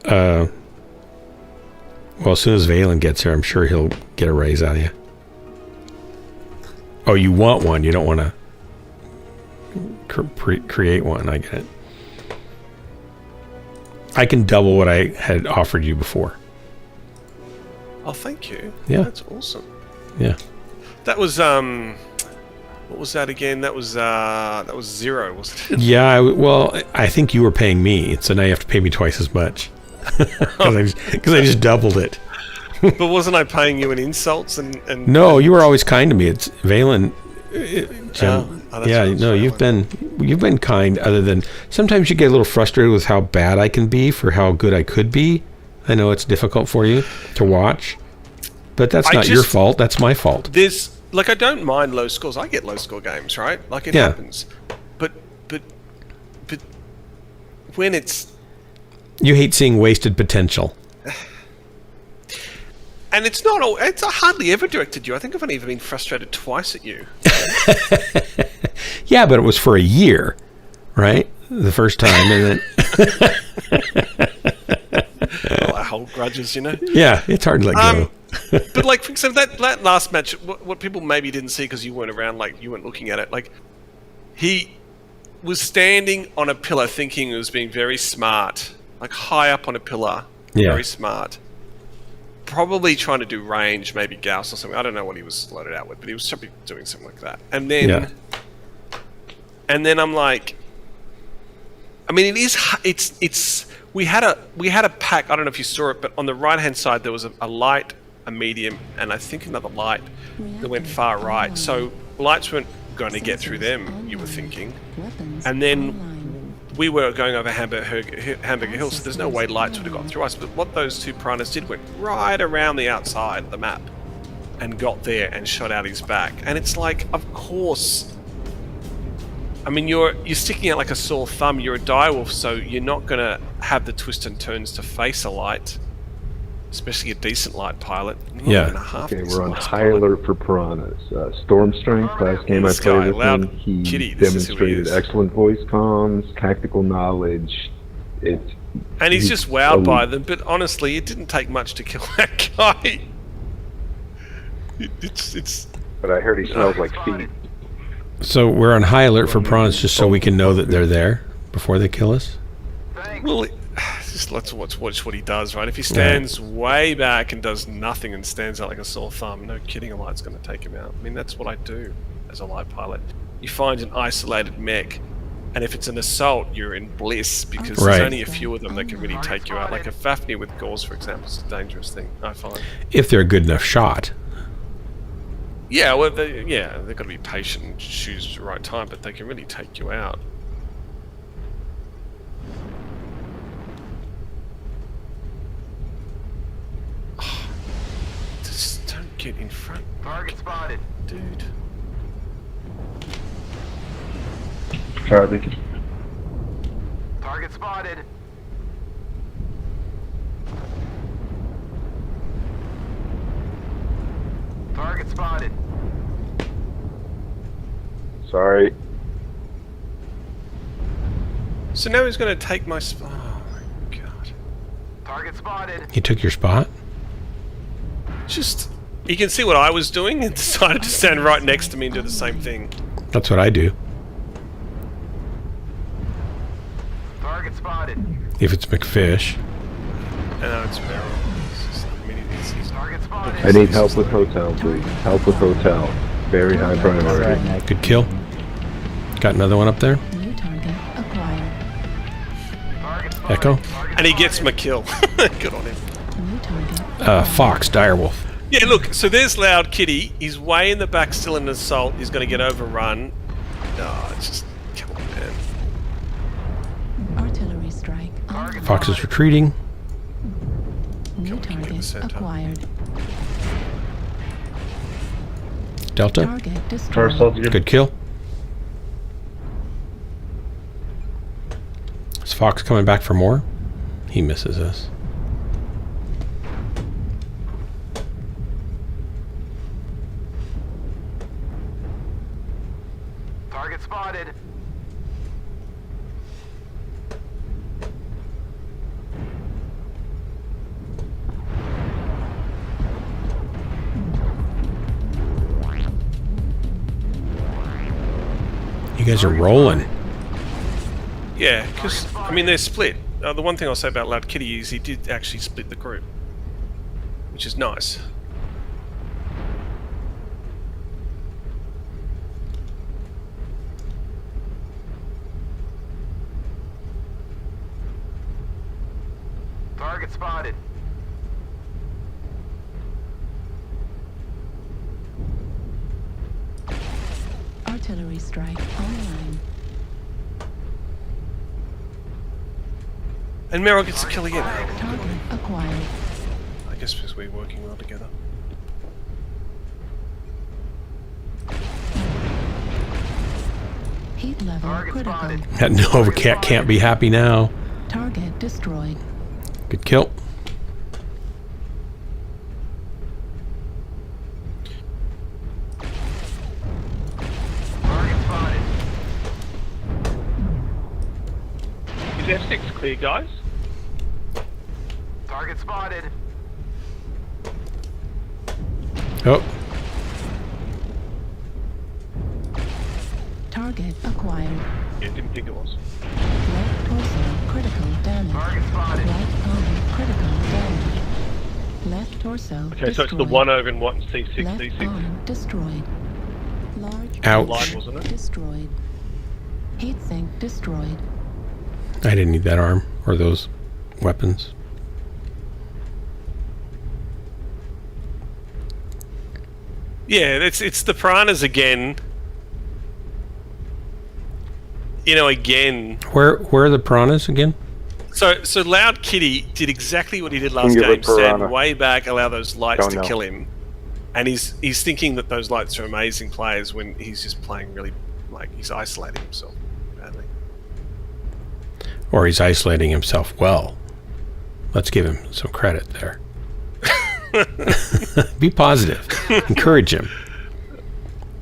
Well, as soon as Valen gets here, I'm sure he'll get a raise out of you. Oh, you want one. You don't want to create one. I get it. I can double what I had offered you before. Oh, thank you. Yeah. That's awesome. Yeah. That was, what was that again? That was 0, wasn't it? Yeah, well, I think you were paying me, so now you have to pay me twice as much. Because I just doubled it. But wasn't I paying you in insults and... No, you were always kind to me. It's Valen. Yeah, no, you've been kind. Other than sometimes you get a little frustrated with how bad I can be for how good I could be. I know it's difficult for you to watch, but that's not your fault. That's my fault. I don't mind low scores. I get low score games, right? Like it happens. But when it's you hate seeing wasted potential. And it's not all. It's hardly ever directed you. I think I've only ever been frustrated twice at you. Yeah, but it was for a year, right? The first time, and then I hold grudges, you know. Yeah, it's hard to let go. But like, for example, that last match, what people maybe didn't see because you weren't around, like you weren't looking at it. Like, he was standing on a pillar, thinking he was being very smart, like high up on a pillar, very smart. Probably trying to do range, maybe Gauss or something. I don't know what he was loaded out with, but he was probably doing something like that. And then I'm like, I mean, it's. We had a pack. I don't know if you saw it, but on the right hand side there was a light, a medium, and I think another light that went far right. So lights weren't going to get through them. You were thinking, and then we were going over Hamburger Hill, so there's no way lights would have got through us. But what those two piranhas did went right around the outside of the map and got there and shot out his back. And it's like, of course. I mean, you're sticking out like a sore thumb. You're a direwolf, so you're not going to have the twists and turns to face a light, especially a decent light pilot. Okay, we're on high alert for piranhas. Storm Strength, last game I played with him, he demonstrated excellent voice comms, tactical knowledge. And he's just wowed by them, but honestly, it didn't take much to kill that guy. But I heard he smells like feet. So we're on high alert for piranhas just so we can know that they're there before they kill us? Well, just let's watch what he does, right? If he stands way back and does nothing and stands out like a sore thumb, no kidding, a light's going to take him out. I mean, that's what I do as a light pilot. You find an isolated mech, and if it's an assault, you're in bliss because there's only a few of them that can really take you out. Like a Fafnir with Gauss, for example, is a dangerous thing, I find. If they're a good enough shot. Yeah, well, they've got to be patient and choose the right time, but they can really take you out. Oh, just don't get in front. Target spotted. Dude. Charlie. Target spotted. Target spotted. Sorry. So now he's going to take my spot. Oh my god. Target spotted. He took your spot? Just, you can see what I was doing and decided to stand right next to me and do the same thing. That's what I do. Target spotted. If it's McFish. No, it's Merrill. Target spotted. I need help with hotel, please. Help with hotel. Very high priority. Good kill. Got another one up there. New target acquired. Echo. And he gets my kill. Good on him. New target. Fox, direwolf. Yeah, look, so there's Loud Kitty. He's way in the back, still in an assault. He's going to get overrun. Oh, it's just, come on, man. Artillery strike. Fox is retreating. New target acquired. Delta. Target destroyed. Good kill. Is Fox coming back for more? He misses us. Target spotted. You guys are rolling. Yeah, because, I mean, they're split. The one thing I'll say about Loud Kitty is he did actually split the group, which is nice. Target spotted. artillery strike online. And Meryl gets a kill again. Target acquired. I guess because we're working well together. Heat level critical. That Nova Cat can't be happy now. Target destroyed. Good kill. Target spotted. Is F6 clear, guys? Target spotted. Oh, Target acquired. Yeah, didn't think it was. Left torso critical damage. Target spotted. Right arm critical damage. Left torso Okay, so it's the destroyed. one over in what, C6, Left D6? arm destroyed. Large Ouch. Light, wasn't it? destroyed. Heatsink destroyed. I didn't need that arm or those weapons. Yeah, it's the piranhas again. You know, again. Where are the piranhas again? So Loud Kitty did exactly what he did last game. Stand way back, allow those lights to kill him, and he's thinking that those lights are amazing players when he's just playing really he's isolating himself badly. Or he's isolating himself well. Let's give him some credit there. Be positive. Encourage him.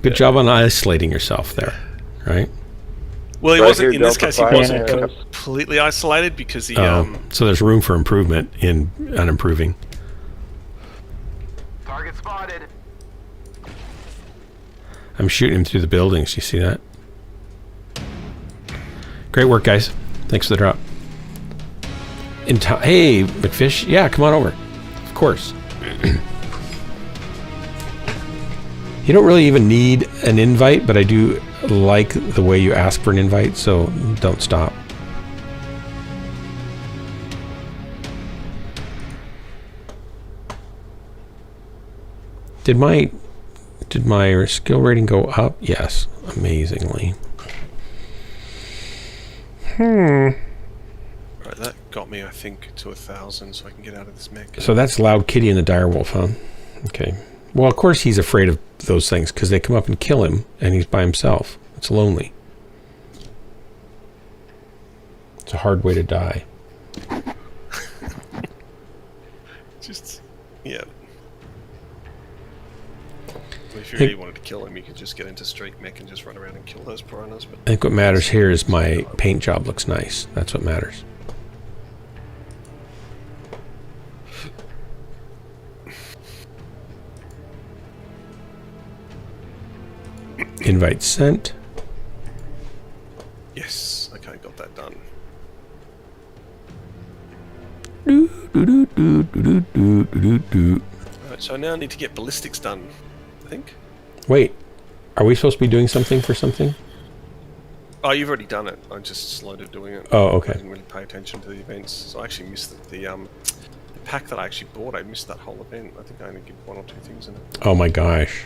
Good job on isolating yourself there, right? Well, he wasn't. In this case, he wasn't completely isolated because he. So there's room for improvement on improving. Target spotted. I'm shooting him through the buildings. You see that? Great work, guys. Thanks for the drop. Hey, McFish. Yeah, come on over. Of course. You don't really even need an invite, but I do like the way you ask for an invite, so don't stop. Did my skill rating go up? Yes, amazingly. Right, that got me, I think, to 1,000, so I can get out of this mech. So that's Loud Kitty and the Direwolf, huh? Okay. Well, of course he's afraid of those things because they come up and kill him, and he's by himself. It's lonely. It's a hard way to die. Just, yeah. If you really wanted to kill him, you could just get into Street Mech and just run around and kill those piranhas. But I think what matters here is my paint job looks nice. That's what matters. Invite sent. yes, okay, got that done. Alright, so I now need to get ballistics done, I think. Wait, are we supposed to be doing something for something? Oh, you've already done it. I just slowed at doing it. Oh, okay. I didn't really pay attention to the events, so I actually missed the pack that I actually bought. I missed that whole event. I think I only did 1 or 2 things in it. Oh my gosh.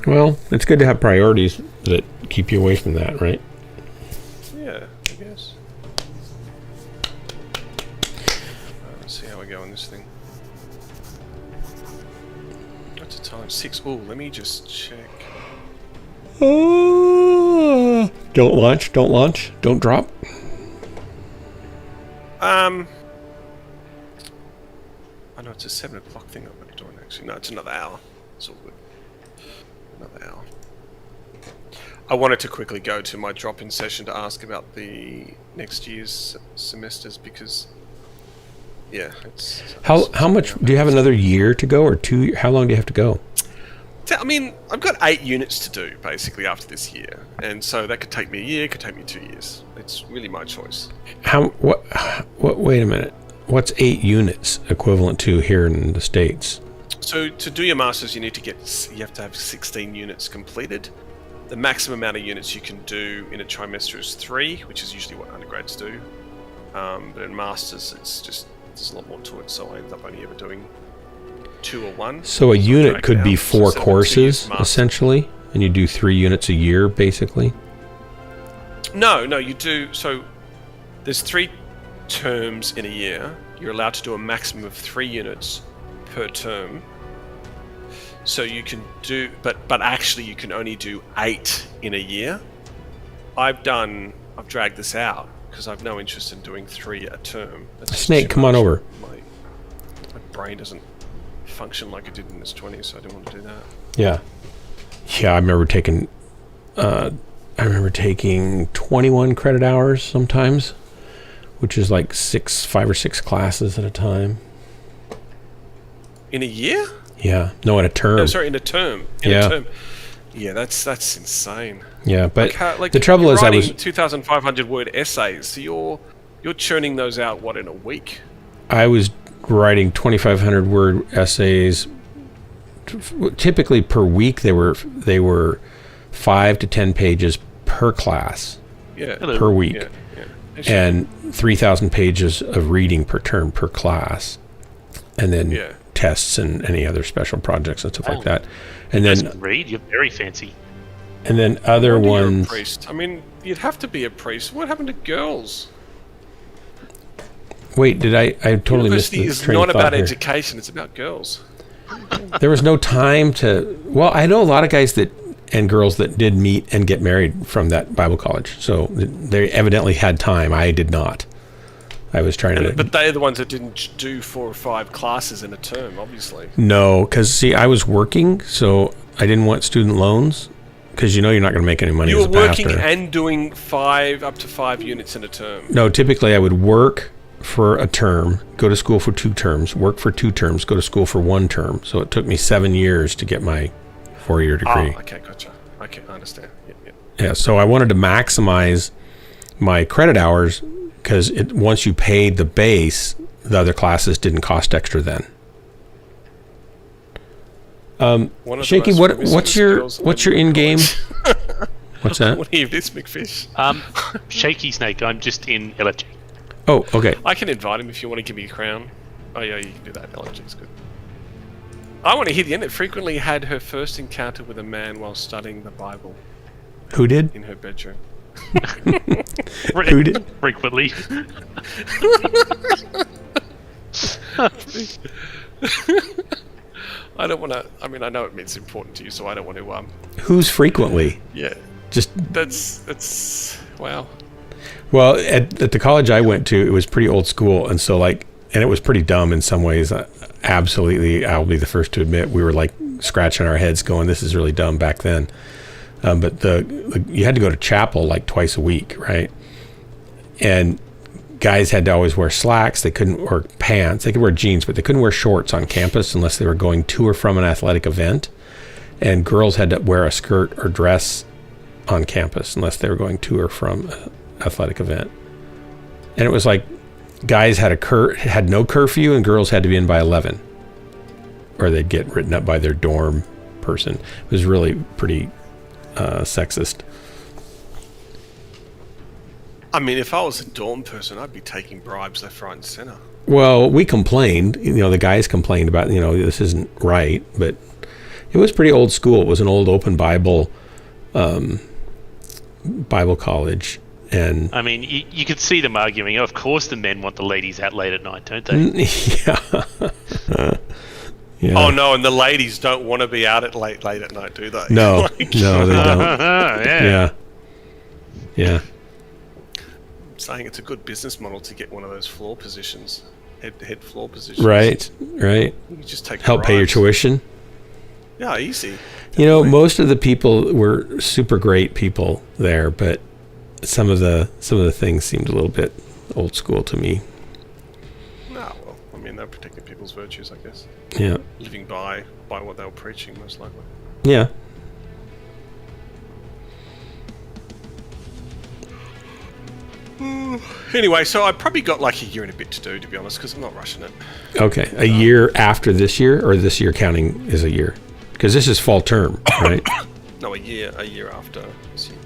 Well, it's good to have priorities that keep you away from that, right? Yeah, I guess. Let's see how we go on this thing. What's the time? 6. Oh, let me just check. Don't launch, don't launch, don't drop. I know it's a 7 o'clock thing I've got to do it actually. No, it's another hour. It's all good. Another hour. I wanted to quickly go to my drop-in session to ask about the next year's semesters because, yeah, it's... How much, do you have another year to go or 2? How long do you have to go? I mean, I've got 8 units to do, basically, after this year. And so that could take me a year, could take me 2 years. It's really my choice. Wait a minute. What's 8 units equivalent to here in the States? So to do your masters, you have to have 16 units completed. The maximum amount of units you can do in a trimester is 3, which is usually what undergrads do. But in masters, there's a lot more to it, so I end up only ever doing 2 or 1. So a unit drag could down. be So 4 7, so you courses, use master. essentially, and you do 3 units a year, basically. No, you do. So there's 3 terms in a year. You're allowed to do a maximum of 3 units per term. So you can do, but actually you can only do 8 in a year. I've dragged this out because I've no interest in doing 3 a term. That's just Snake, too come on much. over. My brain doesn't function like it did in its 20s, so I didn't want to do that. Yeah. Yeah, I remember taking 21 credit hours sometimes, which is like 5 or 6 classes at a time. In a year? Yeah. No, in a term. No, sorry, in a term. A term. Yeah, that's insane. Yeah, but Like the trouble is, I was 2,500 word essays. So you're churning those out in a week? I was writing 2,500 word essays. Typically per week, they were 5 to 10 pages per class. Yeah. Per week. Yeah. And 3,000 pages of reading per term per class, and then tests and any other special projects and stuff like that. And then read, you're very fancy. And then other ones. You're a priest. I mean, you'd have to be a priest. What happened to girls? Wait, did I totally missed the University is train of not thought about here. education. It's about girls. There was no time to. Well, I know a lot of guys and girls that did meet and get married from that Bible college. So they evidently had time. I did not. I was trying to. But they're the ones that didn't do 4 or 5 classes in a term, obviously. No, because see, I was working, so I didn't want student loans. Because you're not going to make any money You as were a working pastor. and doing up to 5 units in a term. No, typically I would work for a term, go to school for 2 terms, work for 2 terms, go to school for 1 term. So it took me 7 years to get my 4-year degree. Oh, okay, gotcha. Okay, I understand. Yep. Yeah, so I wanted to maximize my credit hours because once you paid the base, the other classes didn't cost extra then. Shaky, what's your in game? What's that? What are you, this McFish? Shaky Snake, I'm just in LFG. Oh, okay. I can invite him if you want to give me a crown. Oh yeah, you can do that. LFG is good. I want to hear the end. It frequently had her first encounter with a man while studying the Bible. Who did? In her bedroom. Who did? Frequently. I don't want to. I mean, I know it's important to you, so I don't want to. Who's frequently? Yeah. Just that's wow. Well, at the college I went to, it was pretty old school, and so and it was pretty dumb in some ways. Absolutely, I'll be the first to admit we were like scratching our heads, going, "This is really dumb" back then. But you had to go to chapel like twice a week, right? And guys had to always wear slacks. They couldn't wear pants. They could wear jeans, but they couldn't wear shorts on campus unless they were going to or from an athletic event. And girls had to wear a skirt or dress on campus unless they were going to or from an athletic event. And it was like guys had no curfew and girls had to be in by 11 or they'd get written up by their dorm person. It was really pretty sexist. I mean, if I was a dorm person, I'd be taking bribes left, right, and center. Well, we complained. The guys complained about, this isn't right, but it was pretty old school. It was an old open Bible college, and I mean, you could see them arguing. Of course, the men want the ladies out late at night, don't they? Yeah. Yeah. Oh no, and the ladies don't want to be out late at night, do they? No, no, they don't. Yeah. I'm saying it's a good business model to get one of those floor positions, head floor positions. Right. You just take help pay your tuition. Yeah, easy. Most of the people were super great people there, but some of the things seemed a little bit old school to me. No, well, I mean, they're protecting people's virtues, I guess. Yeah. Living by what they were preaching, most likely. Yeah. Anyway, so I probably got like a year and a bit to do, to be honest, because I'm not rushing it. Okay, a year after this year, or this year counting as a year? Because this is fall term, right? No, a year after this year.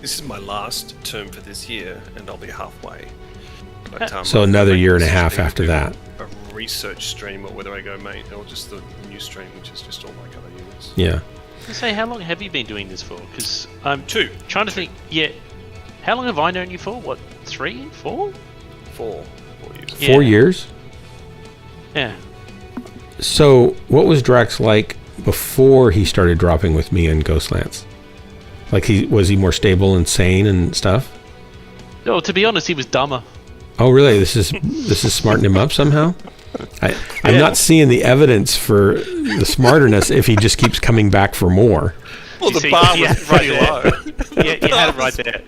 This is my last term for this year, and I'll be halfway. But, so another year and a half after that. A research stream or whether I go main or just the new stream, which is just all like other units. Yeah. I say, how long have you been doing this for? Because I'm 2. trying to think. Yeah. How long have I known you for? What, 3, 4? 4 years. Yeah. 4 years? Yeah. So, what was Drax like before he started dropping with me and Ghostlands? Like, was he more stable and sane and stuff? No, to be honest, he was dumber. Oh, really? This is smarting him up somehow? I'm not seeing the evidence for the smarterness if he just keeps coming back for more. Well, You the see, bar yeah, was pretty right low. Yeah, you had it right there.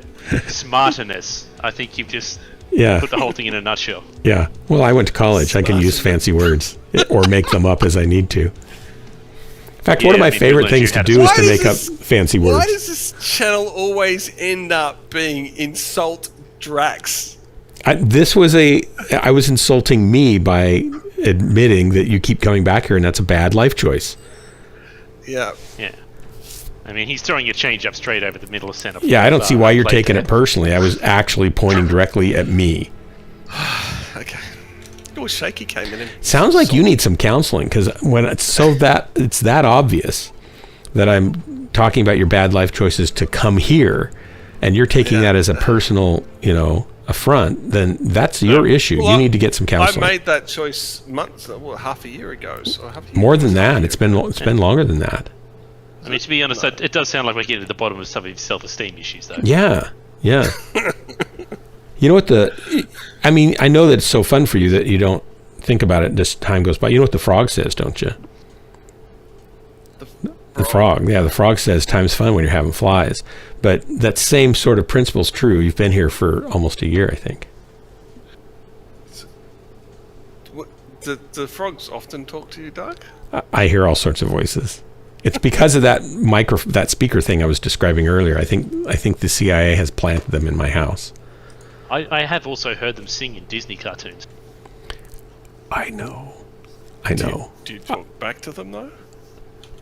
Smarterness. I think you've just put the whole thing in a nutshell. Yeah. Well, I went to college. I can use fancy words or make them up as I need to. In fact, one of my favorite things to do is to make up fancy words. Why does this channel always end up being insult Drax? I was insulting me by admitting that you keep coming back here and that's a bad life choice. Yeah. Yeah. I mean, he's throwing your change up straight over the middle of center. Yeah, I don't see why you're taking it personally. I was actually pointing directly at me. Okay. It was shaky came in. Sounds like you need some counseling, because when it's that obvious that I'm talking about your bad life choices to come here, and you're taking that as a personal, affront, then that's your issue. Well, you need to get some counseling. I made that choice half a year ago. So more than that. It's been longer than that. I mean, to be honest, it does sound like we're getting to the bottom of some of his self-esteem issues, though. Yeah. You know what I mean, I know that it's so fun for you that you don't think about it as time goes by. You know what the frog says, don't you? The frog. Yeah, the frog says time's fun when you're having flies. But that same sort of principle's true. You've been here for almost a year, I think. Do frogs often talk to you, Doug? I hear all sorts of voices. It's because of that speaker thing I was describing earlier. I think the CIA has planted them in my house. I have also heard them sing in Disney cartoons. I know. Do you talk back to them, though?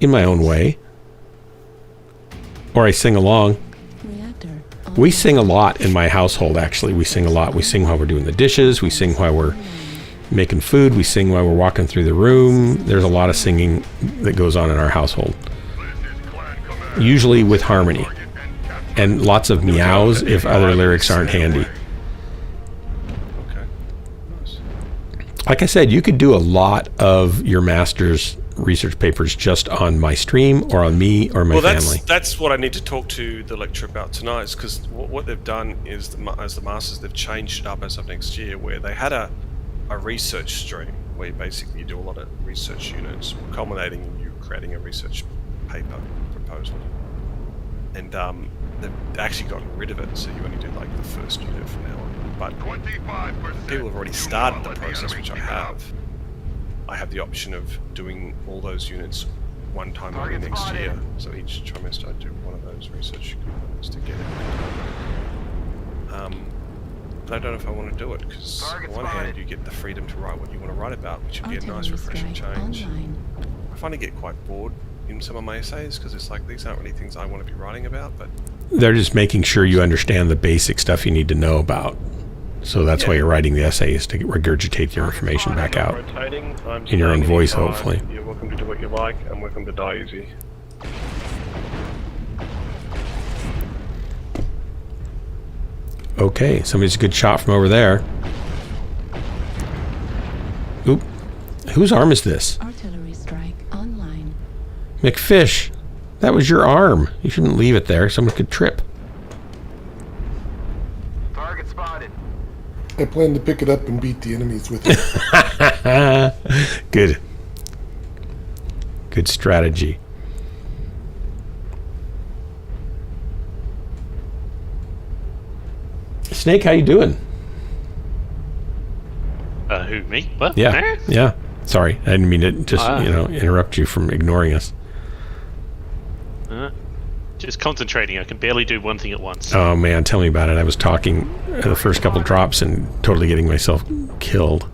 In my own way. Or I sing along. We sing a lot in my household, actually. We sing a lot. We sing while we're doing the dishes. We sing while we're making food. We sing while we're walking through the room. There's a lot of singing that goes on in our household. Usually with harmony. And lots of meows if other lyrics aren't handy. Okay. Like I said, you could do a lot of your master's research papers just on my stream or on me or my family. That's what I need to talk to the lecturer about tonight, because what they've done is, as the masters, they've changed it up as of next year, where they had a research stream where you do a lot of research units, culminating in you creating a research paper proposal. And they've actually gotten rid of it, so you only do like the first unit from now on. But people have already started the process, which I have. I have the option of doing all those units one time only next year. So each trimester I do one of those research components to get it. But I don't know if I want to do it, because on one hand you get the freedom to write what you want to write about, which would be a nice refreshing change. I find I get quite bored in some of my essays, because it's like, these aren't really things I want to be writing about, but they're just making sure you understand the basic stuff you need to know about. So that's why you're writing the essays, to regurgitate your information back out in your own voice, hopefully. You're welcome to do what you like, and welcome to die easy. Okay, somebody's a good shot from over there. Oop. Whose arm is this? Artillery strike online. McFish, that was your arm. You shouldn't leave it there. Someone could trip. Target spotted. I plan to pick it up and beat the enemies with it. Good strategy. Snake, how you doing? Who, me? What? Yeah. Sorry, I didn't mean to just interrupt you from ignoring us. Just concentrating. I can barely do one thing at once. Oh man, tell me about it. I was talking the first couple drops and totally getting myself killed.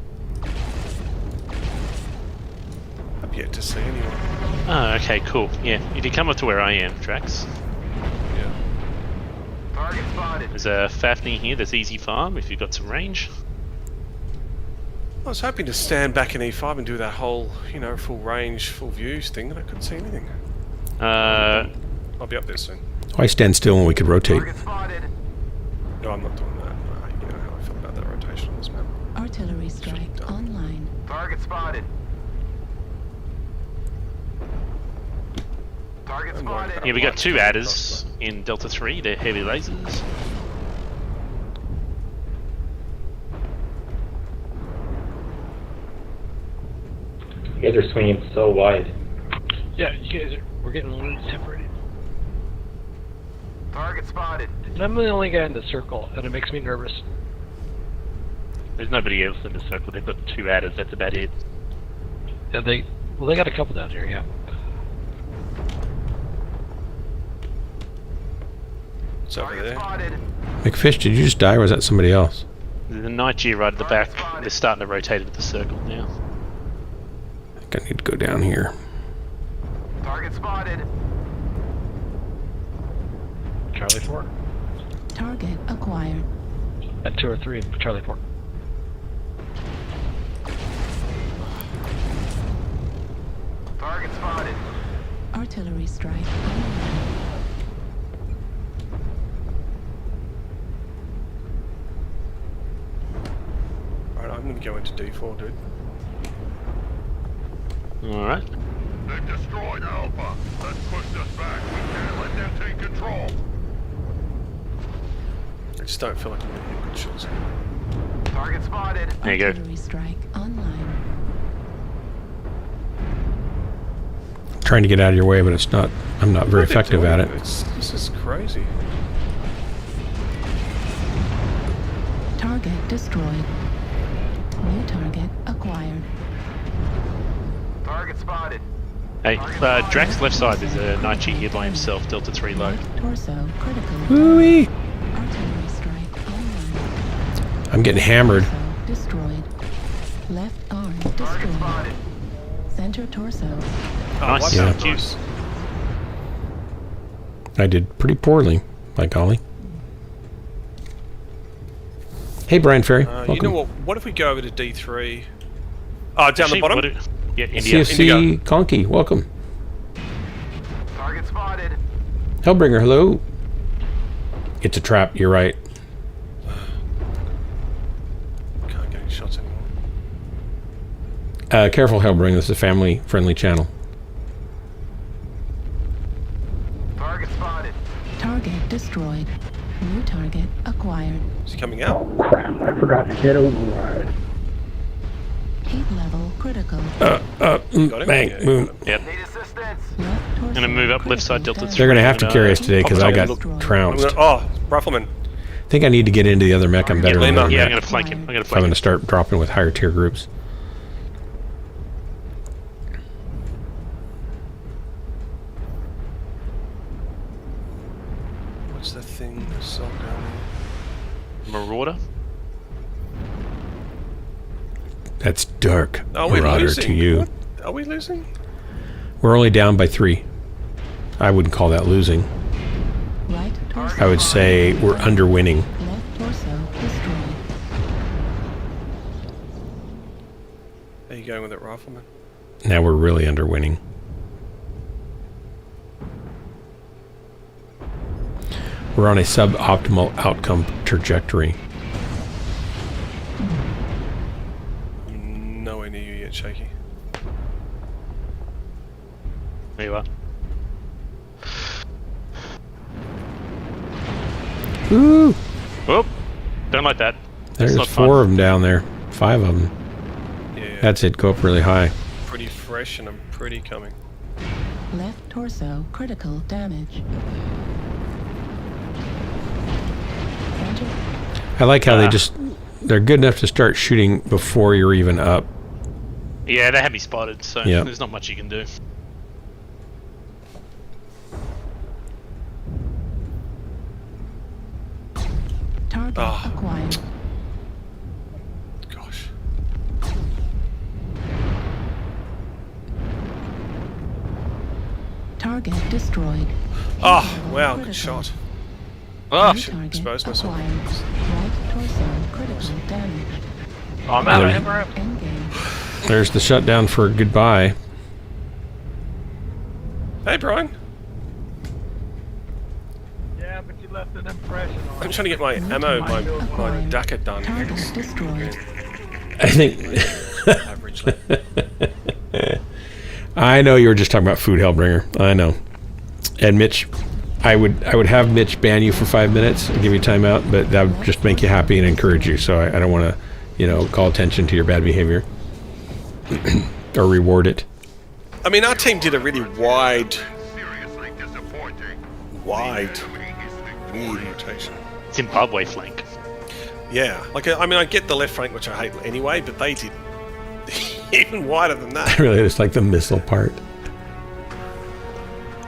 I've yet to see anyone. Oh, okay, cool. Yeah, you can come up to where I am, Drax. Yeah. Target spotted. There's a Fafnir here. There's easy farm if you've got some range. I was hoping to stand back in E5 and do that whole, you know, full range, full views thing, and I couldn't see anything. I'll be up there soon. Why stand still when we could rotate? Target spotted. No, I'm not doing that. You know how I feel about that rotation on this map. Artillery strike online. Target spotted. Target spotted. Yeah, we got 2 adders in Delta 3. They're heavy lasers. You guys are swinging so wide. Yeah, you guys we're getting a little separated. Target spotted. And I'm the only guy in the circle, and it makes me nervous. There's nobody else in the circle. They've got 2 adders. That's about it. Yeah, they got a couple down here. Yeah. It's over Target there. spotted. McFish, did you just die or was that somebody else? There's a night G right at the back. They're starting to rotate into the circle now. I think I need to go down here. Target spotted. Charlie 4. Target acquired. At 2 or 3 in Charlie 4. Target spotted. Artillery strike online. Alright, I'm gonna go into D4, dude. Alright. They've destroyed Alpha. Let's push this back. We can't let them take control. I just don't feel like I'm gonna hit good shots. Target spotted. There you go. Artillery strike online. Trying to get out of your way, but it's not. I'm not very effective at it. This is crazy. Target destroyed. New target acquired. Target spotted. Hey, Drax left side is a night G here by himself. Delta 3 low. Left torso critical. Woo-wee. Artillery strike online. I'm getting hammered. Torso destroyed. Left arm Target destroyed. spotted. Center torso. Nice. what's Yeah. that? Nice. I did pretty poorly, by golly. Hey, Brian Ferry. Welcome. You know what? What if we go over to D3? Down Actually, the bottom? yeah, India. CFC Conky, welcome. Target spotted. Hellbringer, hello. It's a trap, you're right. Can't get any shots anymore. Careful, Hellbringer, this is a family-friendly channel. Target spotted. Target destroyed. New target acquired. Is he coming out? Crap, I forgot to hit override. Heat level critical. Got him? Bang, Yeah, boom. got him. Yep. Need assistance. Left torso I'm gonna move up left side critical Delta 3. They're going to have to carry us today because I got Destroyed. trounced. Rifleman. I think I need to get into the other mech. I'm better than Lima. the Yeah, I'm mech. gonna flank him. I'm gonna If I'm going flank to him. start dropping with higher tier groups. What's the thing that's so down Marauder. That's dark. there? Are we Marauder losing? to you. What? Are we losing? We're only down by 3. I wouldn't call that losing. Right torso. I would say we're underwinning. Left torso destroyed. Are you going with it, Rifleman? Now we're really underwinning. We're on a suboptimal outcome trajectory. I'm nowhere near you yet, Shaky. There you are. Woo! Whoop! Don't like that. There's not 4 fun. of them down there. 5 of them. Yeah. That's it. Go up really high. pretty fresh and I'm pretty coming. Left torso critical damage. Center. I like how they're good enough to start shooting before you're even up. Yeah, they have me spotted, so Yep. there's not much you can do. Target acquired. Gosh. Target destroyed. Oh, wow, good Critical. shot. Ah, New shit, target exposed myself. acquired. Right torso critical damage. I'm out of ammo. There's the shutdown for goodbye. Hey, Brian. Yeah, but you left an impression on I'm trying to get my ammo, my DACA done. I think... Averagely. I know you were just talking about food, Hellbringer. I know. And Mitch, I would have Mitch ban you for 5 minutes and give you timeout, but that would just make you happy and encourage you. So I don't want to, call attention to your bad behavior or reward it. I mean, our team did a really wide rotation. Zimbabwe flank. Yeah, I get the left flank, which I hate anyway, but they did even wider than that. Really, it's like the missile part.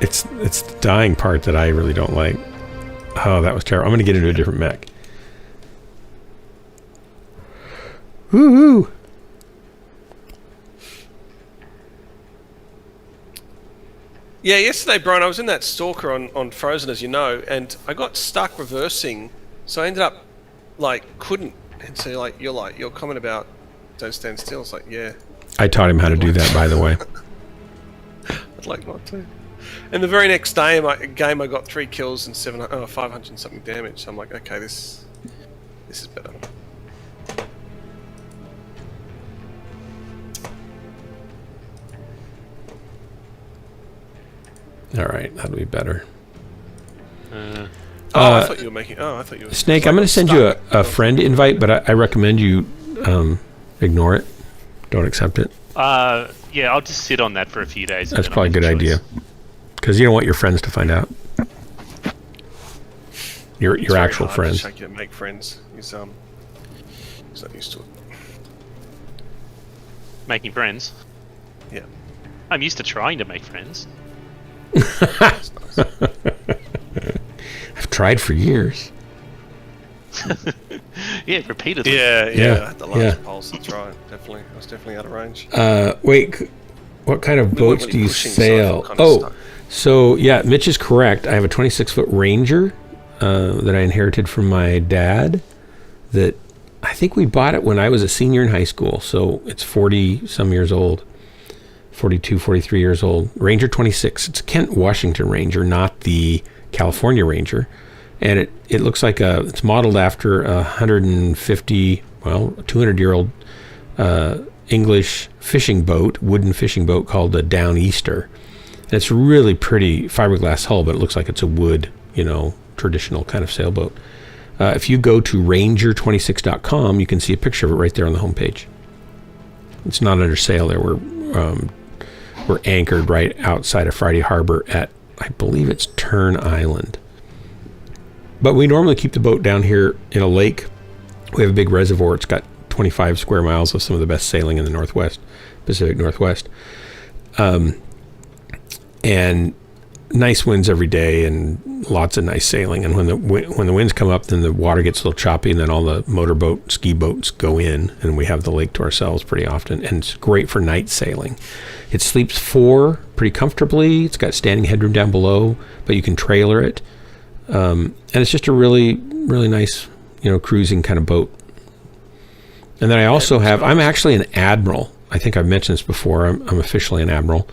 It's the dying part that I really don't like. Oh, that was terrible. I'm going to get into a different mech. Woo-hoo! Yeah, yesterday, Brian, I was in that Stalker on Frozen, as you know, and I got stuck reversing, so I ended up, couldn't. And so, your comment about don't stand still, it's like, yeah. I taught him how to do that, by the way. I'd like not to. And the very next day, game, I got 3 kills and 500 and something damage, so I'm like, okay, this is better. All right, that'll be better. I thought you were making... I thought you were... Snake, I'm going to send you a friend invite, but I recommend you ignore it. Don't accept it. Yeah, I'll just sit on that for a few days. That's probably a good idea. Because you don't want your friends to find out. Your actual friends. It's very hard to make friends. He's not used to it. Making friends? Yeah. I'm used to trying to make friends. That's nice. I've tried for years. Yeah, repeatedly. Yeah. The last pulse, that's right. Definitely. I was definitely out of range. Wait, what kind of boats do you sail? So yeah, Mitch is correct. I have a 26-foot Ranger that I inherited from my dad. That I think we bought it when I was a senior in high school. So it's 40-some years old. 42, 43 years old. Ranger 26. It's a Kent, Washington Ranger, not the California Ranger. And it looks like it's modeled after a 200-year-old English fishing boat, wooden fishing boat called a Downeaster. And it's really pretty fiberglass hull, but it looks like it's a wood, traditional kind of sailboat. If you go to ranger26.com, you can see a picture of it right there on the homepage. It's not under sail there. We're anchored right outside of Friday Harbor at, I believe it's Turn Island. But we normally keep the boat down here in a lake. We have a big reservoir. It's got 25 square miles of some of the best sailing in the Pacific Northwest. And nice winds every day and lots of nice sailing. And when the winds come up, then the water gets a little choppy, and then all the motorboat, ski boats go in, and we have the lake to ourselves pretty often. And it's great for night sailing. It sleeps 4 pretty comfortably. It's got standing headroom down below, but you can trailer it. And it's just a really, really nice, cruising kind of boat. And then I also I'm actually an admiral. I think I've mentioned this before. I'm officially an admiral.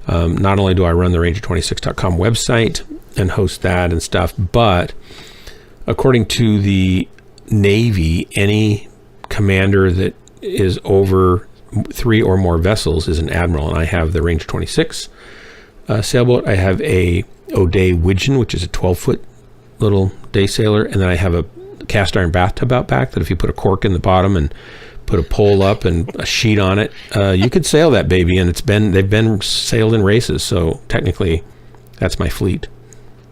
Not only do I run the Ranger26.com website and host that and stuff, but according to the Navy, any commander that is over 3 or more vessels is an admiral. And I have the Ranger 26 sailboat. I have a O'Day Widgeon, which is a 12-foot little day sailor, and then I have a cast iron bathtub out back that if you put a cork in the bottom and put a pole up and a sheet on it, you could sail that baby, and they've been sailed in races, so technically that's my fleet.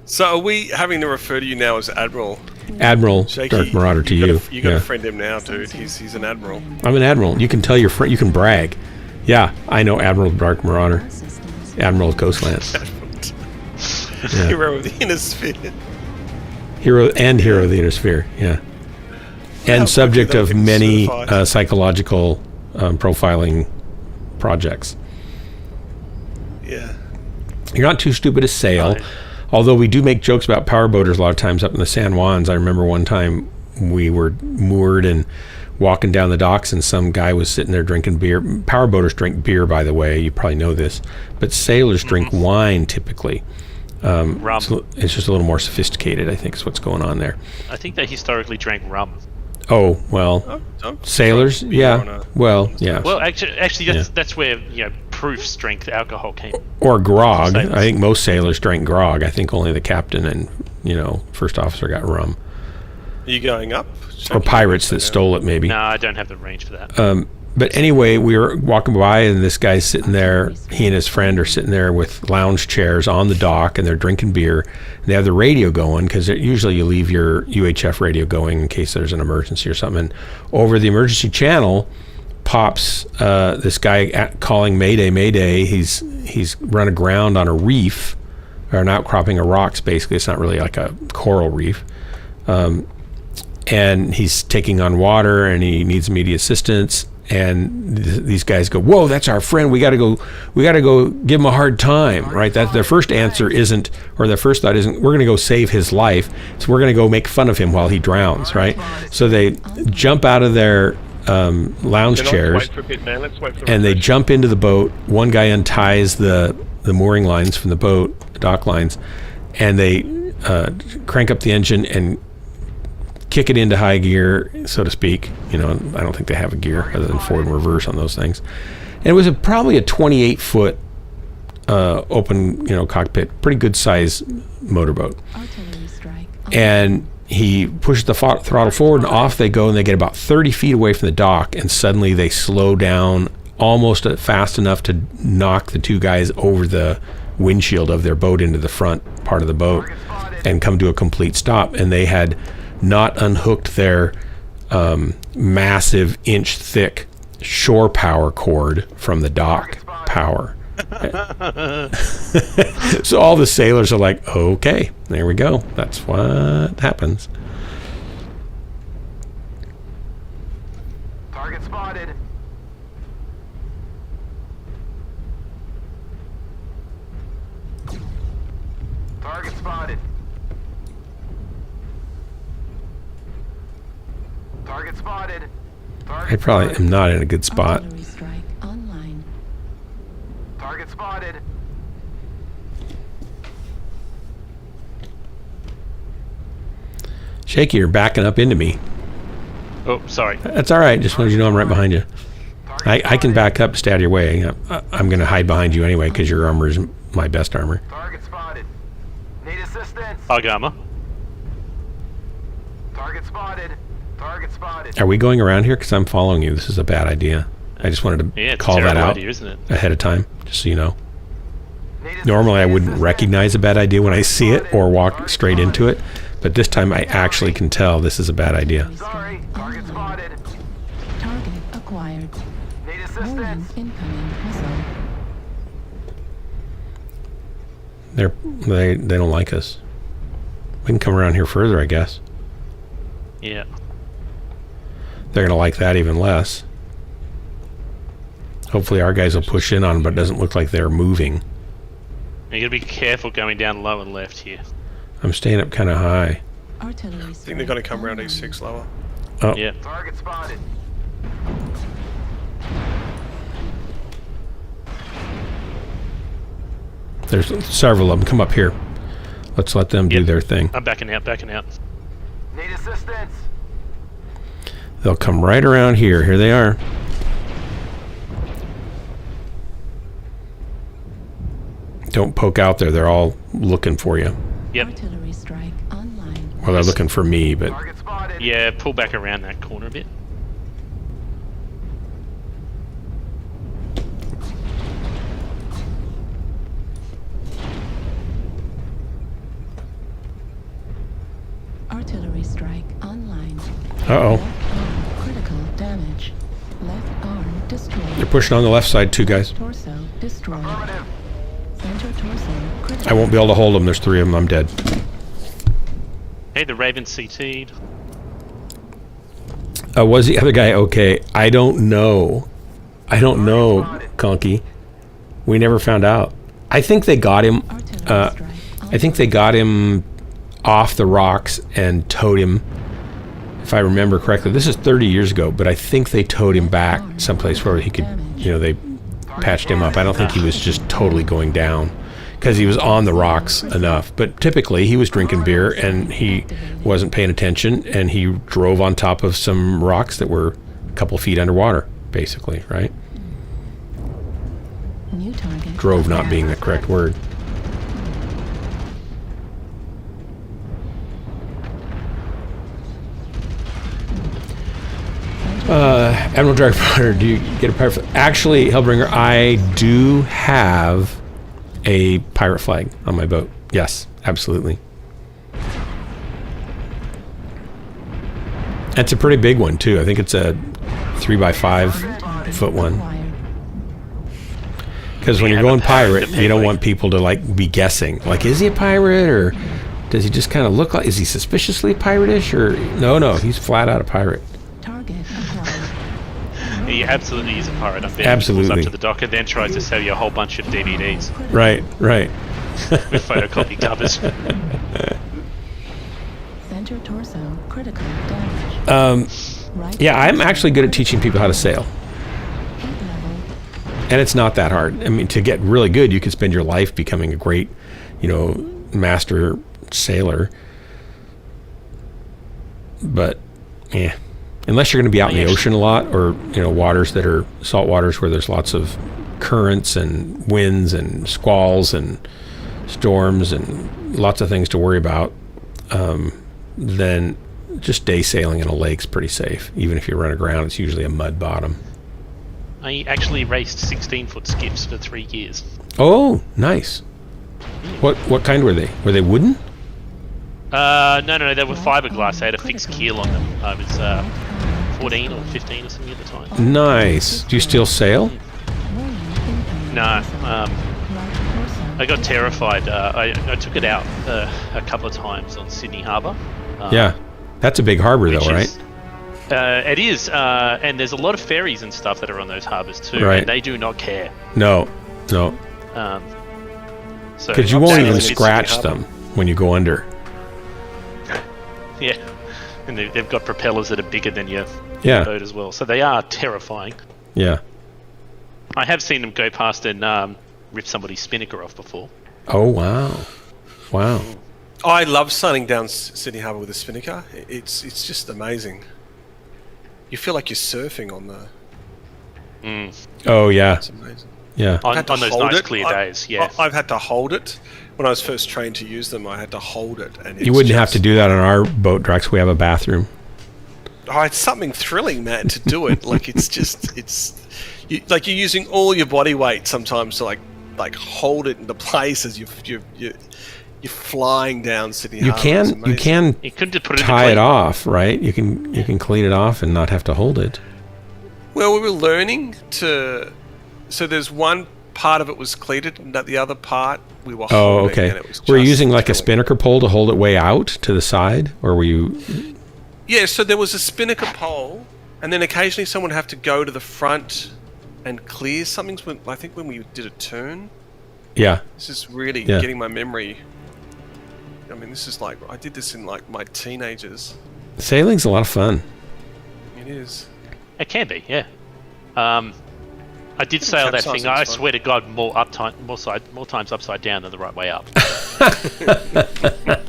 So are we having to refer to you now as Admiral? Admiral Shaky, Dark Marauder to you. You got to friend him now, dude. He's an Admiral. I'm an Admiral. You can tell your friend, you can brag. Yeah, I know Admiral Dark Marauder. Admiral of Coastlands. Yeah. Hero of the Inner Sphere. Hero of the Inner Sphere, yeah. And subject of many psychological profiling projects. Yeah. You're not too stupid to sail, although we do make jokes about powerboaters a lot of times up in the San Juans. I remember one time we were moored and walking down the docks, and some guy was sitting there drinking beer. Powerboaters drink beer, by the way. You probably know this, but sailors drink wine typically. Rum. So it's just a little more sophisticated, I think, is what's going on there. I think they historically drank rum. Oh well, sailors, yeah. Well, yeah. Well, actually, that's where proof strength alcohol came. Or grog. I think most sailors drank grog. I think only the captain and first officer got rum. Are you going up? Or pirates that stole it, maybe. No, I don't have the range for that. But anyway, we were walking by, and this guy's sitting there. He and his friend are sitting there with lounge chairs on the dock, and they're drinking beer. And they have the radio going, because usually you leave your UHF radio going in case there's an emergency or something. And over the emergency channel pops this guy calling Mayday, Mayday. He's run aground on a reef, or an outcropping of rocks, basically. It's not really like a coral reef. And he's taking on water, and he needs immediate assistance. And these guys go, "Whoa, that's our friend. We got to go give him a hard time," right? That their first answer isn't, or their first thought isn't, "We're going to go save his life. So we're going to go make fun of him while he drowns," right? So they jump out of their lounge chairs, and they jump into the boat. One guy unties the mooring lines from the boat, the dock lines, and they crank up the engine and kick it into high gear, so to speak. I don't think they have a gear other than forward and reverse on those things. And it was probably a 28-foot open, cockpit, pretty good size motorboat. And he pushes the throttle forward, and off they go, and they get about 30 feet away from the dock, and suddenly they slow down almost fast enough to knock the two guys over the windshield of their boat into the front part of the boat and come to a complete stop. And they had not unhooked their massive inch-thick shore power cord from the dock power. So all the sailors are like, okay, there we go. That's what happens. Target spotted. Target spotted. Target spotted. I probably am not in a good spot. Strike online. Target spotted. Shaky, you're backing up into me. Oh, sorry. That's all right. Just wanted you to know I'm right behind you. I can back up, stay out of your way. I'm going to hide behind you anyway because your armor is my best armor. Target spotted. Need assistance. Bug armor. Target spotted. Target spotted. Are we going around here? Because I'm following you. This is a bad idea. I just wanted to call that out idea, isn't it? ahead of time, just so you know. Normally I wouldn't recognize a bad idea when I see it or walk straight into it, but this time I actually can tell this is a bad idea. Sorry. Target spotted. Target acquired. Need assistance. Incoming missile. They don't like us. We can come around here further, I guess. Yeah. They're going to like that even less. Hopefully our guys will push in on them, but it doesn't look like they're moving. You gotta be careful going down low and left here. I'm staying up kind of high. Artillery. I think they're going to come around E6 lower. Oh. Yeah. Target spotted. There's several of them. Come up here. Let's let them do their thing. I'm backing out. Need assistance. They'll come right around here. Here they are. Don't poke out there. They're all looking for you. Yep. Artillery strike online. Well, they're looking for me, but Target spotted. Yeah, pull back around that corner a bit. Artillery strike online. uh-oh. Critical damage. Left arm destroyed. They're pushing on the left side too, guys. Torso destroyed. Affirmative. Center torso critical. I won't be able to hold them. There's 3 of them. I'm dead. Hey, the Raven CT'd. Was the other guy okay? I don't know. Conky. We never found out. I think they got him. Artillery strike I think they got him off the rocks and towed him if I remember correctly. This is 30 years ago, but I think they towed him back someplace where he could, they patched him up. I don't think he was just totally going down because he was on the rocks enough. But typically he was drinking beer and he wasn't paying attention, and he drove on top of some rocks that were a couple feet underwater, basically, right? New target. Drove not being the correct word. Admiral Darkwater, do you get a pirate? Actually, Hellbringer, I do have a pirate flag on my boat. Yes, absolutely. It's a pretty big one too. I think it's a 3x5 foot one. Because when you're going pirate, you don't want people to like be guessing. Like, is he a pirate, or does he just kind of look like? Is he suspiciously pirate-ish, or no? He's flat out a pirate. He absolutely is a pirate. I'm betting absolutely. He pulls up to the dock and then tries to sell you a whole bunch of DVDs. Right. With photocopy covers. Center torso, critical damage. Yeah, I'm actually good at teaching people how to sail. And it's not that hard. I mean, to get really good, you could spend your life becoming a great, master sailor. But, yeah. Unless you're going to be out in the ocean a lot, or waters that are salt waters where there's lots of currents and winds and squalls and storms and lots of things to worry about, then just day sailing in a lake's pretty safe. Even if you run aground, it's usually a mud bottom. I actually raced 16-foot skiffs for 3 years. Oh, nice. What kind were they? Were they wooden? No, they were fiberglass. They had a fixed keel on them. I was 14 or 15 or something at the time. Nice. Do you still sail? No. I got terrified. I took it out a couple of times on Sydney Harbour. Yeah. That's a big harbour, though, right? It is. And there's a lot of ferries and stuff that are on those harbours, too. Right. And they do not care. No. Because you won't even scratch them when you go under. Yeah. And they've got propellers that are bigger than your boat as well. So they are terrifying. Yeah. I have seen them go past and rip somebody's spinnaker off before. Oh, wow. Wow. I love sailing down Sydney Harbour with a spinnaker. It's just amazing. You feel like you're surfing on the... Oh, yeah. It's amazing. Yeah. On those nice clear days, yeah. I've had to hold it. When I was first trained to use them, I had to hold it. And you wouldn't have to do that on our boat, Drax. We have a bathroom. Oh, it's something thrilling, man, to do it. Like, you're using all your body weight sometimes to like hold it into place as you're flying down Sydney Harbour. You can tie it off, right? You can clean it off and not have to hold it. Well, we were learning to. So there's one part of it was cleated, and the other part we were holding. Oh, okay. And it was were you using like a spinnaker pole to hold it way out to the side, or were you? Yeah, so there was a spinnaker pole, and then occasionally someone would have to go to the front and clear something. I think when we did a turn. Yeah. This is really getting my memory. I mean, this is like I did this in like my teenagers. Sailing's a lot of fun. It is. It can be, yeah. I did sail that thing. I swear to God, more times upside down than the right way up.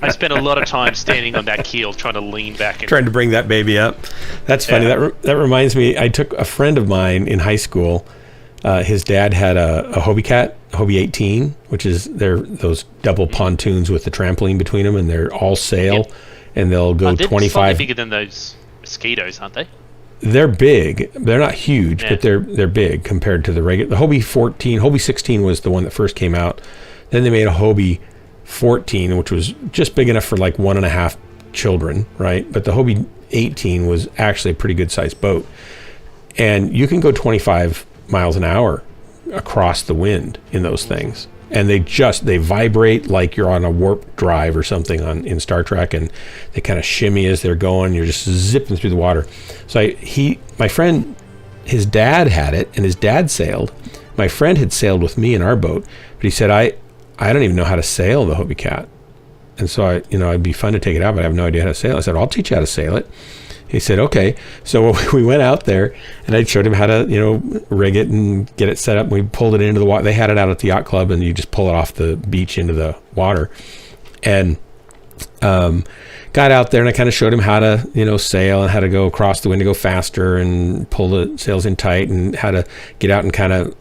I spent a lot of time standing on that keel, trying to lean back and trying to bring that baby up. That's funny. That reminds me. I took a friend of mine in high school. His dad had a Hobie Cat, Hobie 18, which is those double pontoons with the trampoline between them, and they're all sail, and they'll go 25. They're bigger than those mosquitoes, aren't they? They're big. They're not huge, but they're big compared to the regular. The Hobie 14, Hobie 16 was the one that first came out. Then they made a Hobie 14, which was just big enough for like 1.5 children, right? But the Hobie 18 was actually a pretty good sized boat, and you can go 25 miles an hour across the wind in those things, and they vibrate like you're on a warp drive or something in Star Trek, and they kind of shimmy as they're going. You're just zipping through the water. So my friend, his dad had it, and his dad sailed. My friend had sailed with me in our boat, but he said, I don't even know how to sail the Hobie Cat. And so it'd be fun to take it out, but I have no idea how to sail it. I said, I'll teach you how to sail it. He said, okay. So we went out there, and I showed him how to, rig it and get it set up. We pulled it into the water. They had it out at the yacht club, and you just pull it off the beach into the water. And got out there, and I kind of showed him how to, sail and how to go across the wind to go faster and pull the sails in tight, and how to get out and kind of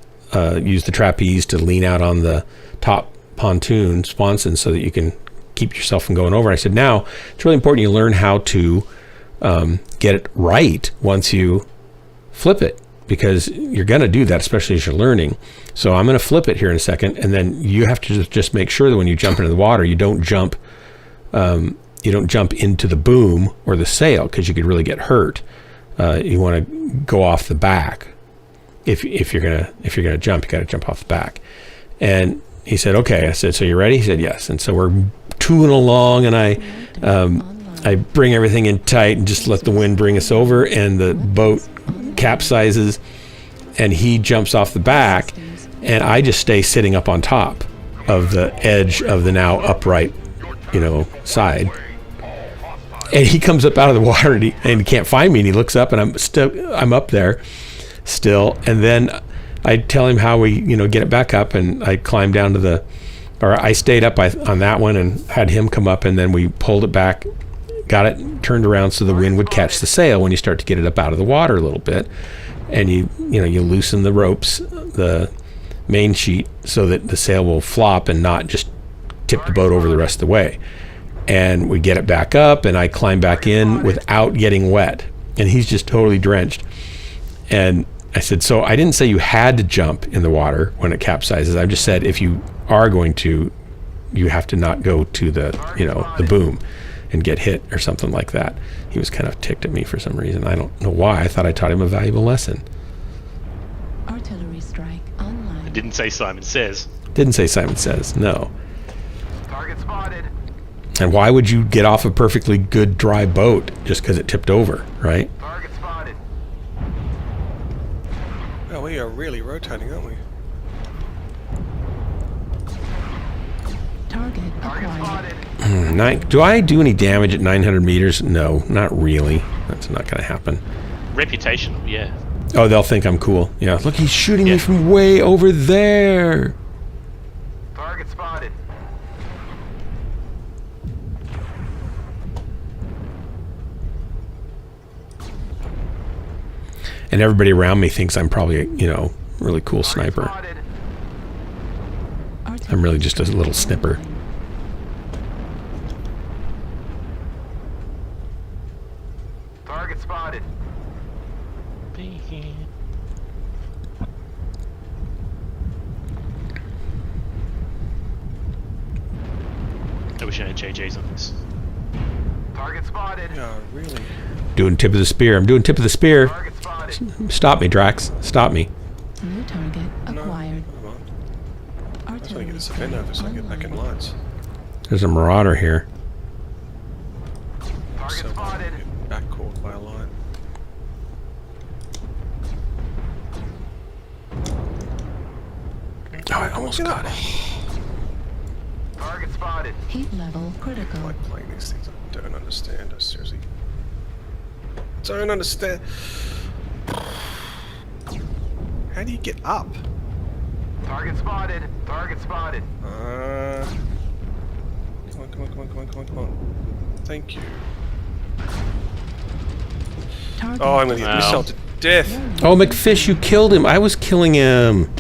use the trapeze to lean out on the top pontoon sponson so that you can keep yourself from going over. And I said, now it's really important you learn how to get it right once you flip it, because you're going to do that, especially as you're learning. So I'm going to flip it here in a second, and then you have to just make sure that when you jump into the water, you don't jump into the boom or the sail, because you could really get hurt. You want to go off the back. If you're gonna jump, you got to jump off the back. And he said, okay. I said, so you ready? He said, yes. And so we're tooling along, and I bring everything in tight and just let the wind bring us over, and the boat capsizes, and he jumps off the back, and I just stay sitting up on top of the edge of the now upright, side. And he comes up out of the water, and he can't find me, and he looks up, and I'm up there still. And then I tell him how we, get it back up, and I climbed down to I stayed up on that one and had him come up, and then we pulled it back, got it turned around so the wind would catch the sail when you start to get it up out of the water a little bit. And you loosen the ropes, the main sheet, so that the sail will flop and not just tip the boat over the rest of the way. And we get it back up, and I climb back in without getting wet, and he's just totally drenched. And I said, so I didn't say you had to jump in the water when it capsizes. I just said, if you are going to, you have to not go to the boom and get hit or something like that. He was kind of ticked at me for some reason. I don't know why. I thought I taught him a valuable lesson. Artillery strike online. It didn't say Simon Says. Didn't say Simon Says, no. Target spotted. And why would you get off a perfectly good dry boat just because it tipped over, right? Target spotted. Well, we are really rotating, aren't we? Target acquired. Do I do any damage at 900 meters? No, not really. That's not going to happen. Reputational, yeah. Oh, they'll think I'm cool. Yeah, look, he's shooting me from way over there. Target spotted. And everybody around me thinks I'm probably, really cool sniper. I'm really just a little snipper. Target spotted. I wish I had JJ's on this. Target spotted. Yeah, really. Doing tip of the spear. I'm doing tip of the spear. Target spotted. Stop me, Drax. Stop me. New target acquired. I'm trying to get this event over so I can get back in lines. There's a Marauder here. Target spotted. Backcalled by a line. Oh, I almost got it. Target spotted. Heat level critical. I like playing these things. I don't understand. I seriously don't understand. How do you get up? Target spotted. Target spotted. Come on. Thank you. Target Oh, I'm gonna get myself to death. Oh, McFish, you killed him. I was killing him.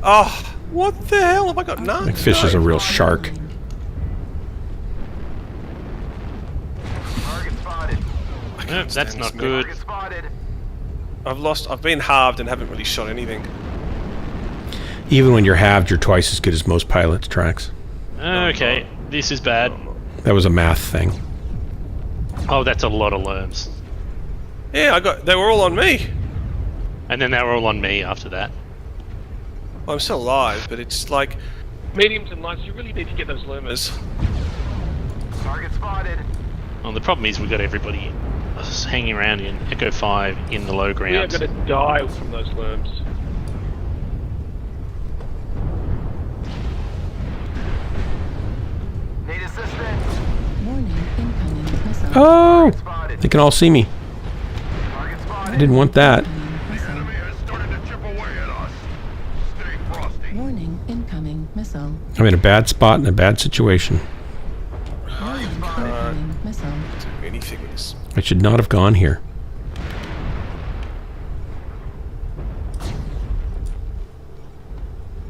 Oh, what the hell have I got? No. McFish is a real shark. Target spotted. No, that's not good. Target spotted. I've been halved and haven't really shot anything. Even when you're halved, you're twice as good as most pilots, Trax. Okay, this is bad. That was a math thing. Oh, that's a lot of lerms. Yeah, they were all on me. And then they were all on me after that. Well, I'm still alive, but it's like mediums and lights. You really need to get those lurmers. Target spotted. Well, the problem is we've got everybody hanging around in Echo 5 in the low We are grounds. going to die from those lurms. Oh! They can all see me. I didn't want that. The enemy has started to chip away at us. Stay frosty. Warning, incoming missile. I'm in a bad spot in a bad situation. Incoming missile. Do anything with this. I should not have gone here.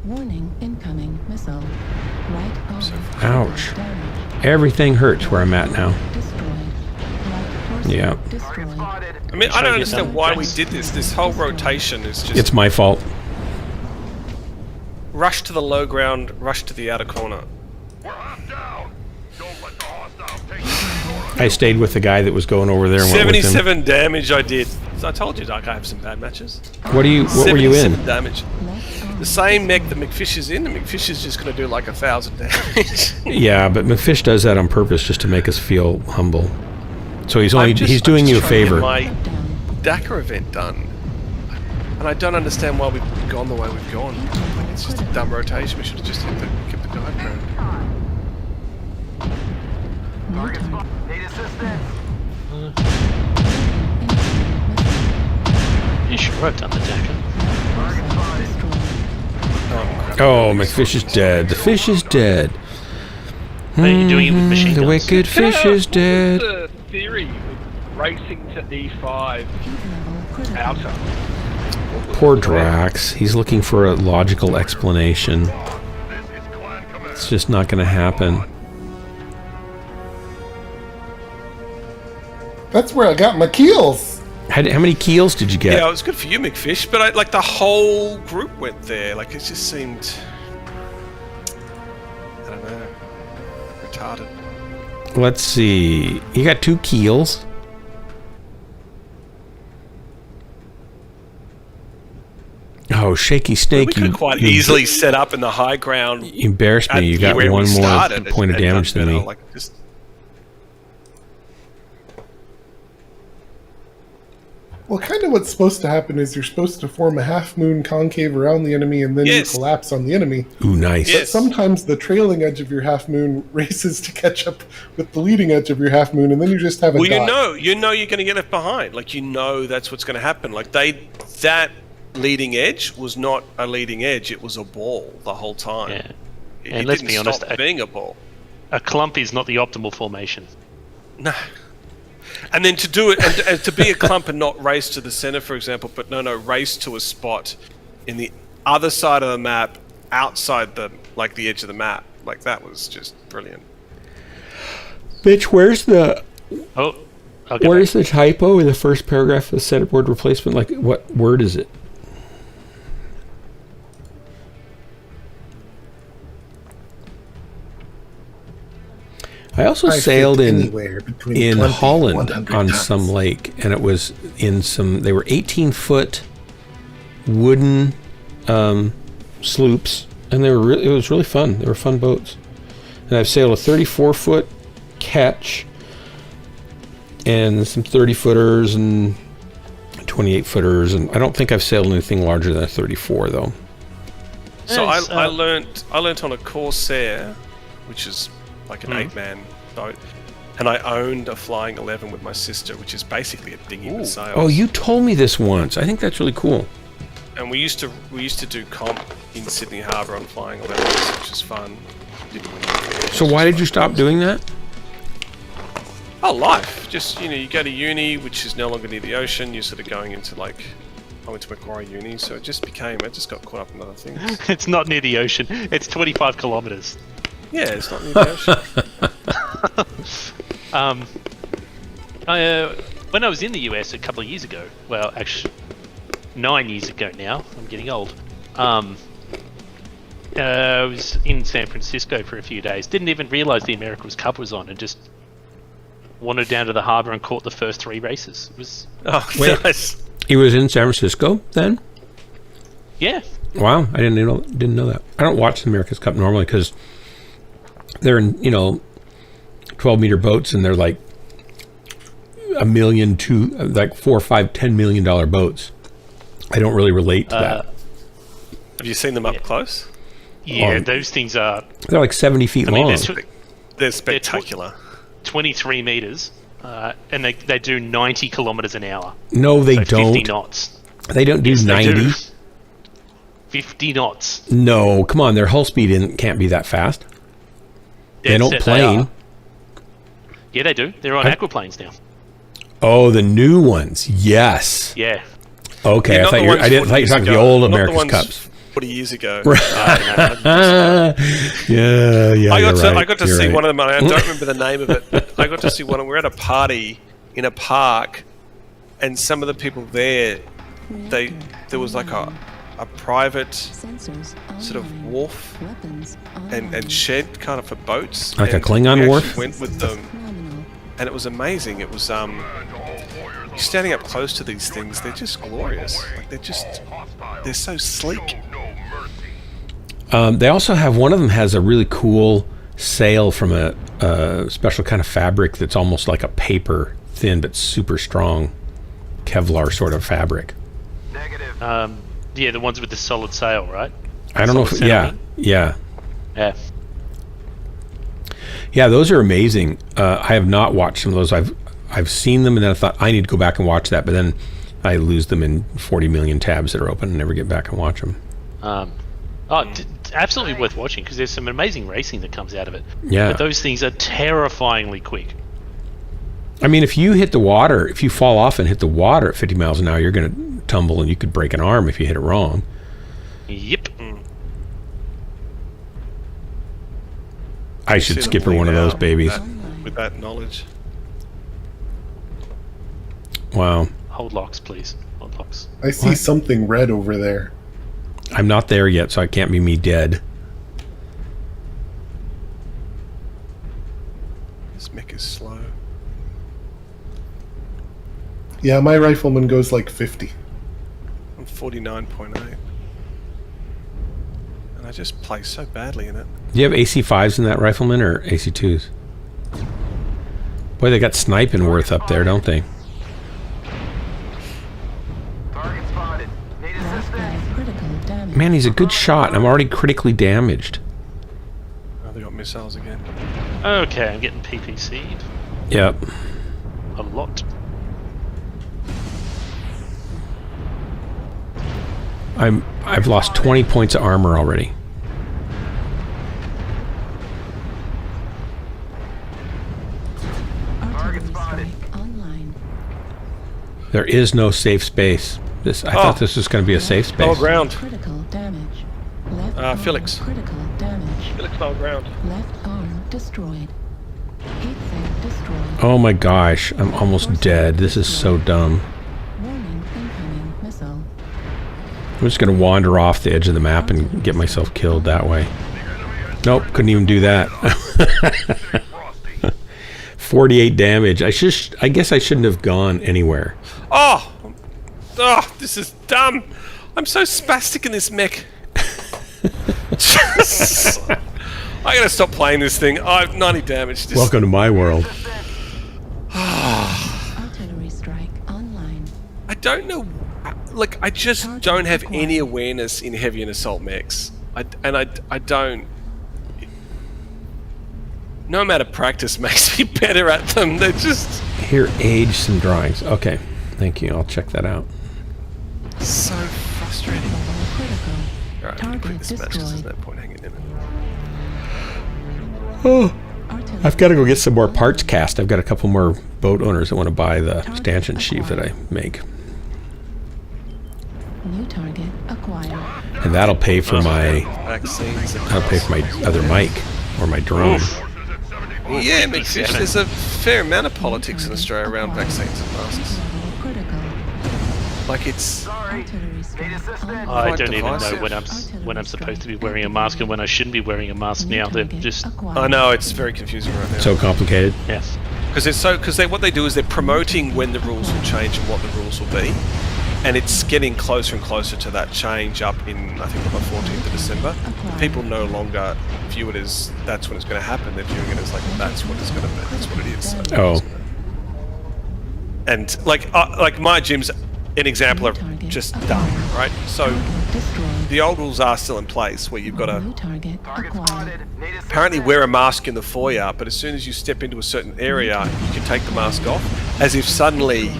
Warning, incoming missile. Right arm. Ouch. Damage. Everything hurts where I'm at now. Destroyed. Right torso. Yeah. Destroyed. I mean, I don't understand why we did this. This whole rotation is just It's my fault. rush to the low ground, rush to the outer corner. We're half down. Don't let the hostiles take you. I stayed with the guy that was going over there and went with him. 77 damage I did. So I told you, Doc, I have some bad matches. What were you in? 77 damage. The same mech that McFish is in, and McFish is just going to do like 1,000 damage. Yeah, but McFish does that on purpose just to make us feel humble. So he's doing you a favor. My Dakar event done, and I don't understand why we've gone the way we've gone. Like, it's just a dumb rotation. We should have just kept the guide ground. Target spot. Need assistance. You sure I've done the Dakar? Target spotted. Oh, McFish is dead. The fish is dead. Are you doing it with machine The guns? wicked fish is dead. The theory of racing to E5 outer. Poor Drax. He's looking for a logical explanation. This is Clan Command. It's just not going to happen. That's where I got my keels. How many keels did you get? Yeah, it was good for you, McFish, but like the whole group went there. Like, it just seemed, I don't know, retarded. Let's see. You got 2 keels. Oh, Shaky Snake. We could have quite easily set up in the high ground. You embarrassed me. You got where we one more started, point of and damage than done me. better, like, just, Well, kind of what's supposed to happen is you're supposed to form a half moon concave around the enemy and then Yes. you collapse on the enemy. Ooh, nice. Yes. But sometimes the trailing edge of your half moon races to catch up with the leading edge of your half moon, and then you just have a well, dot. you know you're going to get left behind. Like, you know that's what's going to happen. Like, that leading edge was not a leading edge; it was a ball the whole time. Yeah. It And let's didn't be honest, stop being a ball. A clump is not the optimal formation. No. And then to do it, and to be a clump and not race to the center, for example, but no, race to a spot in the other side of the map, outside the edge of the map. Like, that was just brilliant. Bitch, where's the Oh, where's the typo in the first paragraph of the centerboard replacement? Like, what word is it? I also I sailed fit in anywhere between 20 and Holland 100 on tons. some lake, and it was in some. They were 18-foot wooden sloops, and they were it was really fun. They were fun boats. And I've sailed a 34-foot ketch, and some 30-footers and 28-footers, and I don't think I've sailed anything larger than a 34 though. So Yes, I learnt on a Corsair, which is like an 8-man boat, and I owned a Flying 11 with my sister, which is basically a dinghy with sails. Oh, you told me this once. I think that's really cool. And we used to do comp in Sydney Harbour on Flying 11s, which is fun. Didn't win anything. So why did you stop doing that? Oh, life. Just, you go to uni, which is no longer near the ocean. You're sort of going into, like, I went to Mechwarrior uni, so it just got caught up in other things. It's not near the ocean. It's 25 kilometers. Yeah, it's not near the ocean. When I was in the US a couple of years ago, well, actually 9 years ago now, I'm getting old. I was in San Francisco for a few days. Didn't even realize the America's Cup was on, and just wandered down to the harbor and caught the first 3 races. It was Nice. He was in San Francisco then? yeah. Wow, I didn't know that. I don't watch the America's Cup normally because they're in 12-meter boats, and they're like $1 million to like $4, $5, $10 million boats. I don't really relate to that. Have you seen them up close? Yeah, those things are. They're like 70 feet long. They're spectacular. 23 meters, and they do 90 kilometers an hour. No, they so don't. 50 knots. They don't do Yes, 90. They do. 50 knots. No, come on. Their hull speed can't be that fast. They don't plane. Yeah, they do. They're on aquaplanes now. Oh, the new ones. Yes. Yeah. Okay, Yeah, I thought you were talking the old America's Cups. 40 years ago. Yeah. I got to see one of them. I don't remember the name of it. But I got to see one. We're at a party in a park, and some of the people there, there was like a private sort of wharf and shed kind of for boats. Like and a Klingon we wharf? Went with them, and it was amazing. It was you're standing up close to these things. They're just glorious. Like they're so sleek. They also have, one of them has a really cool sail from a special kind of fabric that's almost like a paper thin but super strong Kevlar sort of fabric. Negative. Yeah, the ones with the solid sail, right? I don't know if, yeah. Yeah. Yeah, those are amazing. I have not watched some of those. I've seen them, and then I thought I need to go back and watch that, but then I lose them in 40 million tabs that are open and never get back and watch them. Absolutely worth watching, because there's some amazing racing that comes out of it. Yeah. But those things are terrifyingly quick. I mean, if you hit the water, if you fall off and hit the water at 50 miles an hour, you're going to tumble and you could break an arm if you hit it wrong. Yep. I should skipper one of those babies. With that knowledge. Wow. Hold locks, please. Hold locks. I see something red over there. I'm not there yet, so I can't be me dead. This mech is slow. Yeah, my rifleman goes like 50. I'm 49.8. And I just play so badly in it. Do you have AC5s in that rifleman or AC2s? Boy, they got sniping worth up there, don't they? Target spotted. Need assistance. Man, he's a good shot. I'm already critically damaged. Oh, they got missiles again. Okay, I'm getting PPC'd. Yep. A lot. I've lost 20 points of armor already. Target spotted. There is no safe space. I thought this was going to be a safe space. Lower ground. Critical damage. Felix. Critical damage. Felix, lower ground. Left arm destroyed. Heat sink destroyed. Oh my gosh, I'm almost dead. This is so dumb. Warning, incoming missile. I'm just going to wander off the edge of the map and get myself killed that way. Nope, couldn't even do that. 48 damage. I guess I shouldn't have gone anywhere. Oh, this is dumb. I'm so spastic in this mech. I gotta stop playing this thing. I have 90 damage. Welcome to my world. Artillery strike online. I don't know. Like, I just don't have any awareness in heavy and assault mechs. I don't. No amount of practice makes me better at them. They're just... Here, age some drawings. Okay, thank you. I'll check that out. So frustrating. Critical. Alright, I'm gonna quit this match because there's no point hanging in it. Oh, I've got to go get some more parts cast. I've got a couple more boat owners that want to buy the stanchion sheave that I make. New target acquired. And that'll pay for my... Vaccines. That'll pay for my other mic or my drone. Yeah, McFish, there's a fair amount of politics in Australia around vaccines and masks. Like, it's... Sorry. Need assistance. I don't even know when I'm supposed to be wearing a mask and when I shouldn't be wearing a mask now. They're just... I know, it's very confusing right now. So complicated. Yes. Because what they do is they're promoting when the rules will change and what the rules will be. And it's getting closer and closer to that change up in, I think, on the 14th of December. People no longer view it as that's when it's going to happen. They're viewing it as like, that's what it's going to be. That's what it is. Oh. And like my gyms, an example of just dumb, right? So the old rules are still in place where you've got to apparently wear a mask in the foyer, but as soon as you step into a certain area, you can take the mask off, as if suddenly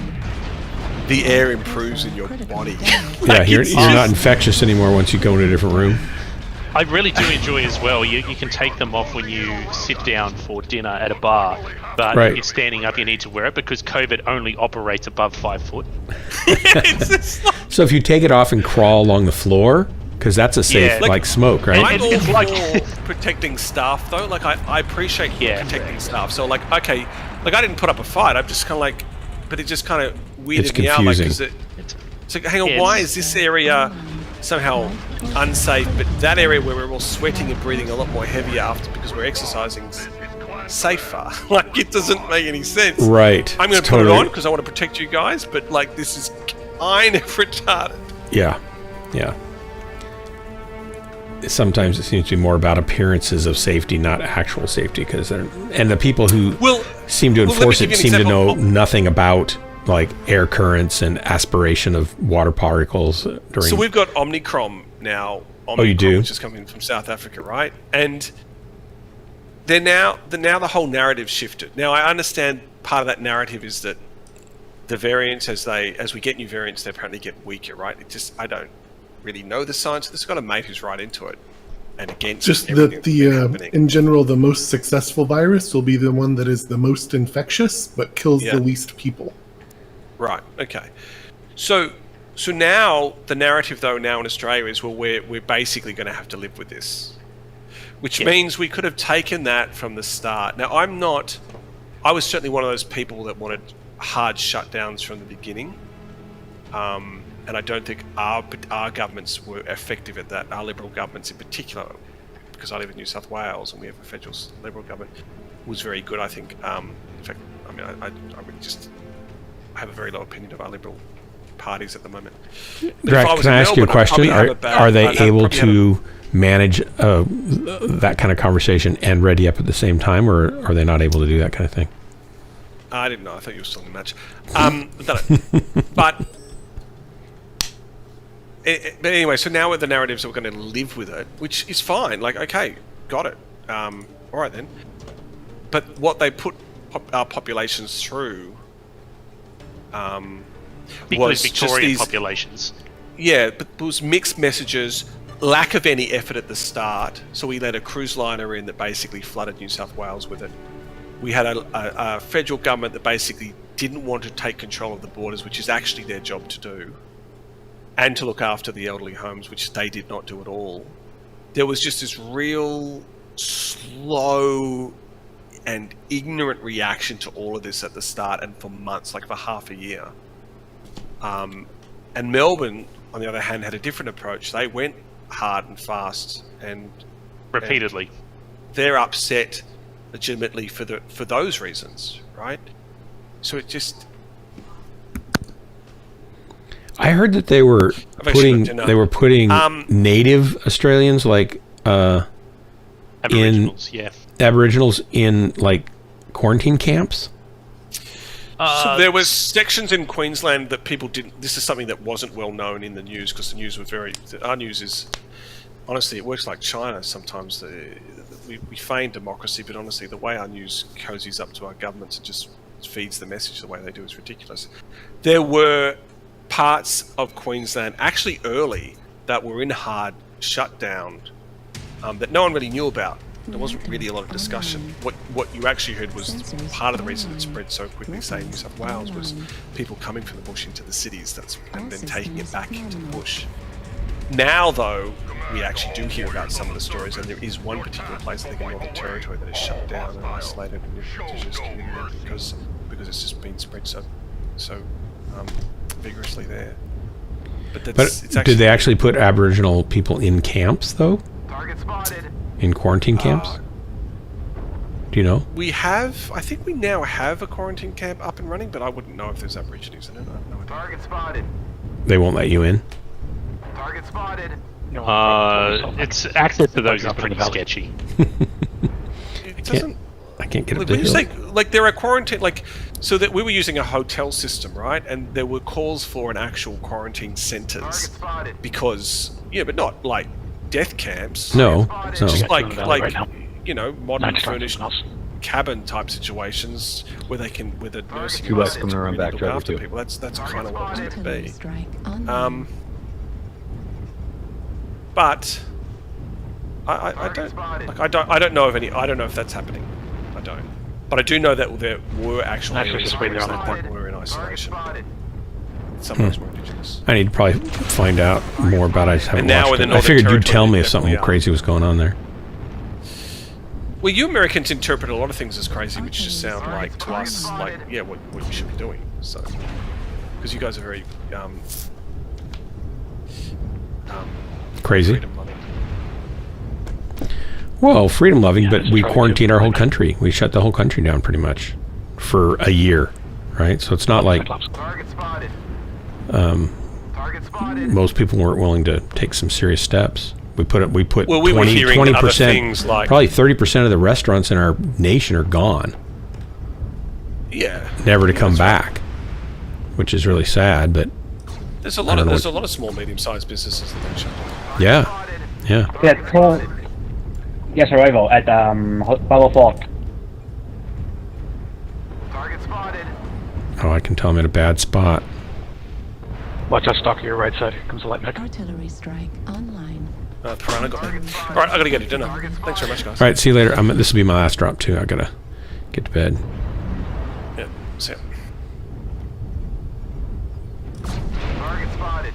the air improves in your body. Yeah, you're not infectious anymore once you go in a different room. I really do enjoy as well. You can take them off when you sit down for dinner at a bar, but if you're standing up, you need to wear it because COVID only operates above 5 foot. So if you take it off and crawl along the floor, because that's a safe, like smoke, right? I'm all for protecting staff, though. Like, I appreciate protecting staff. So, like, okay, like, I didn't put up a fight. I'm just kind of like, but it just kind of weirded me out. Like, it's like, hang on, why is this area somehow unsafe, but that area where we're all sweating and breathing a lot more heavier after because we're exercising safer? Like, it doesn't make any sense. Right. I'm going to put it on because I want to protect you guys, but like, this is kind of retarded. Yeah. Sometimes it seems to be more about appearances of safety, not actual safety, because the people who seem to enforce it seem to know nothing about like air currents and aspiration of water particles during. So we've got Omicron now. You do? Which is coming from South Africa, right? And they're now the whole narrative shifted. Now I understand part of that narrative is that the variants, as we get new variants, they apparently get weaker, right? I don't really know the science of this. I've got a mate who's right into it, and against just that in general, the most successful virus will be the one that is the most infectious but kills the least people. Right. Okay. So now the narrative, though, now in Australia is, well, we're basically going to have to live with this, which means we could have taken that from the start. Now I was certainly one of those people that wanted hard shutdowns from the beginning. And I don't think our governments were effective at that. Our Liberal governments in particular, because I live in New South Wales and we have a federal Liberal government, was very good, I think. In fact, I mean, I really just have a very low opinion of our Liberal parties at the moment. Drax, can I ask you a question? Are they able to manage that kind of conversation and ready up at the same time, or are they not able to do that kind of thing? I didn't know. I thought you were still in the match. But anyway, so now with the narratives, we're going to live with it, which is fine. Like, okay, got it. All right then. But what they put our populations through was Victorian populations. Yeah, but it was mixed messages, lack of any effort at the start. So we let a cruise liner in that basically flooded New South Wales with it. We had a federal government that basically didn't want to take control of the borders, which is actually their job to do, and to look after the elderly homes, which they did not do at all. There was just this real slow and ignorant reaction to all of this at the start and for months, like for half a year. And Melbourne, on the other hand, had a different approach. They went hard and fast and repeatedly. And they're upset legitimately for those reasons, right? So it just... I heard that they were putting native Australians, like Aboriginals in like quarantine camps. So there was sections in Queensland that people didn't. This is something that wasn't well known in the news because the news was our news is honestly, it works like China sometimes. We feign democracy, but honestly, the way our news cozies up to our governments and just feeds the message the way they do is ridiculous. There were parts of Queensland actually early that were in hard shutdown that no one really knew about. There wasn't really a lot of discussion. What you actually heard was part of the reason it spread so quickly, say in New South Wales, was people coming from the bush into the cities and then taking it back into the bush. Now, though, we actually do hear about some of the stories, and there is one particular place, I think in Northern Territory, that is shut down and isolated in the Indigenous community because it's just been spread so vigorously there. But did they actually put Aboriginal people in camps, though? Target spotted. In quarantine camps? Do you know? I think we now have a quarantine camp up and running, but I wouldn't know if there's Aborigines in it. I have no idea. Target spotted. They won't let you in? Target spotted. It's access to those is pretty sketchy. It doesn't... I can't get up the When you hill. say, like, there are quarantine, like, so that we were using a hotel system, right? And there were calls for an actual quarantine centres because, yeah, but not like death camps. No. Just like you know, modern furnished cabin type situations where they can, with a nursing Two less home coming to around really back, look Trevor, after too. people. That's kind of what it's going to be. Strike online. But I don't like I don't know of any. I don't know if that's happening. I don't. But I do know that there were actual areas that were in isolation. Some of those were indigenous. I need to probably find out more about it. I just haven't And now watched with the it. I Northern figured you'd Territory, tell me they if something definitely are. crazy was going on there. Well, you Americans interpret a lot of things as crazy, which just sound like to us like what we should be doing. So, because you guys are very Crazy. freedom-loving. Well, freedom loving, but we quarantined our whole country. We shut the whole country down pretty much for a year, right? So it's not like most people weren't willing to take some serious steps. We put Well, we were hearing other 20%, things like probably 30% of the restaurants in our nation are gone, never to come back, which is really sad. But there's a lot of small, medium-sized businesses that they shut down. yeah. Yeah, call yes arrival at Bravo 4. Target spotted. Oh, I can tell I'm in a bad spot. Watch out, stock to your right side. Here comes the light mech. Artillery strike online. Piranha got me. All right, I gotta get to dinner. Thanks very much, guys. All right, see you later. This will be my last drop too. I gotta get to bed. Yeah, see ya. Target spotted.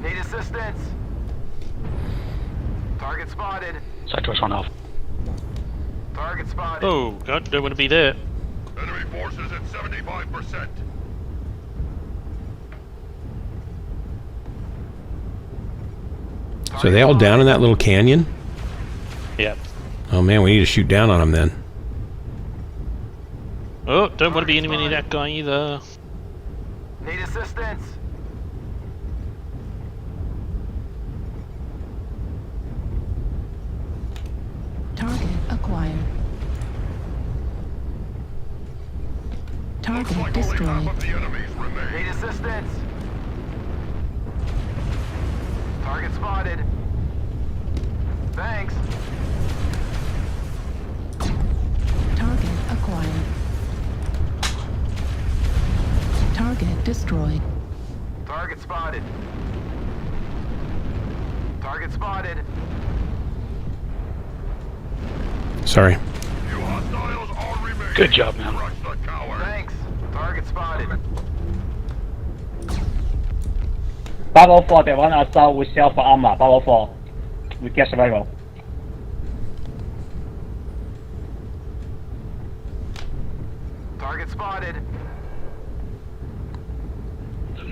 Need assistance. Target spotted. Side to us on off. Target spotted. Oh, God, don't want to be there. Enemy forces at 75%. So are they all down in that little canyon? Yep. Oh man, we need to shoot down on them then. Oh, don't want to be anywhere near that guy either. Need assistance. Target acquired. Target destroyed. Need assistance. Target spotted. Thanks. Target acquired. Target destroyed. Target spotted. Target spotted. Sorry. Good job, man. Thanks. Target spotted. Bravo 4, they want us out with self armor. Bravo 4. We get survival. Target spotted.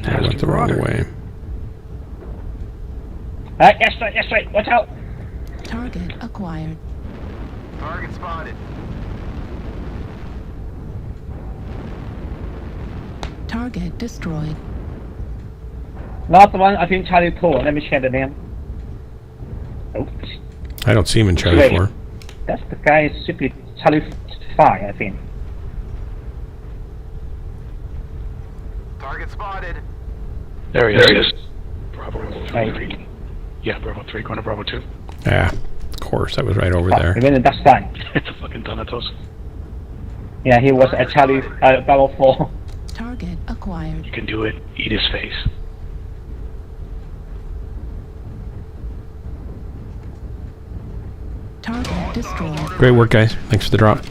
I went the wrong way. Yes, right. Watch out. Target acquired. Target spotted. Target destroyed. Last one, I think Charlie 2. Let me check the name. Oops. I don't see him in Charlie Wait. 4. That's the guy, simply Charlie 5, I think. Target spotted. There he is. Bravo Right. 3. Yeah, Bravo 3 going to Bravo 2. Yeah, of course, that was right over there. Even that's fine. It's a fucking Thanatos. Yeah, he was at Charlie Bravo 4. Target acquired. You can do it. Eat his face. Target destroyed. Great work, guys. Thanks for the drop.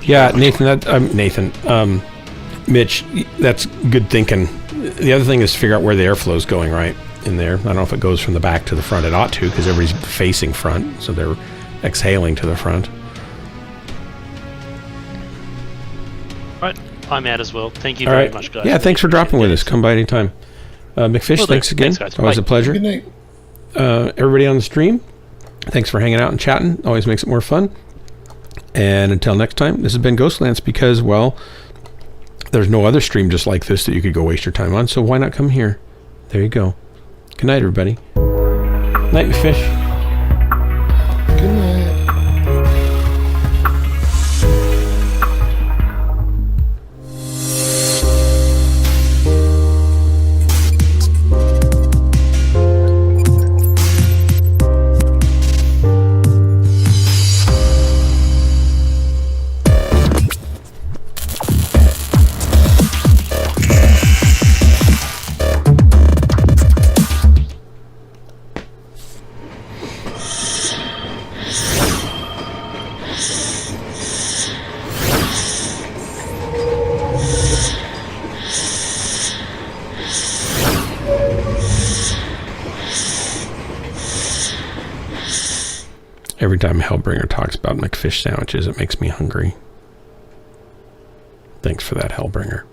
Yeah, Nathan. Mitch, that's good thinking. The other thing is to figure out where the airflow is going, right? In there. I don't know if it goes from the back to the front. It ought to, because everybody's facing front, so they're exhaling to the front. Right, I'm out as well. Thank you All very right. much, guys. Yeah, thanks for dropping with us. Come by anytime. McFish, Will do. thanks again. Thanks, guys. Always Bye. a pleasure. Good night. Everybody on the stream, thanks for hanging out and chatting. Always makes it more fun. And until next time, this has been Ghostlands because, well, There's no other stream just like this that you could go waste your time on, so why not come here? There you go. Good night, everybody. Night, me fish. Good night. Every time Hellbringer talks about McFish sandwiches, it makes me hungry. Thanks for that, Hellbringer.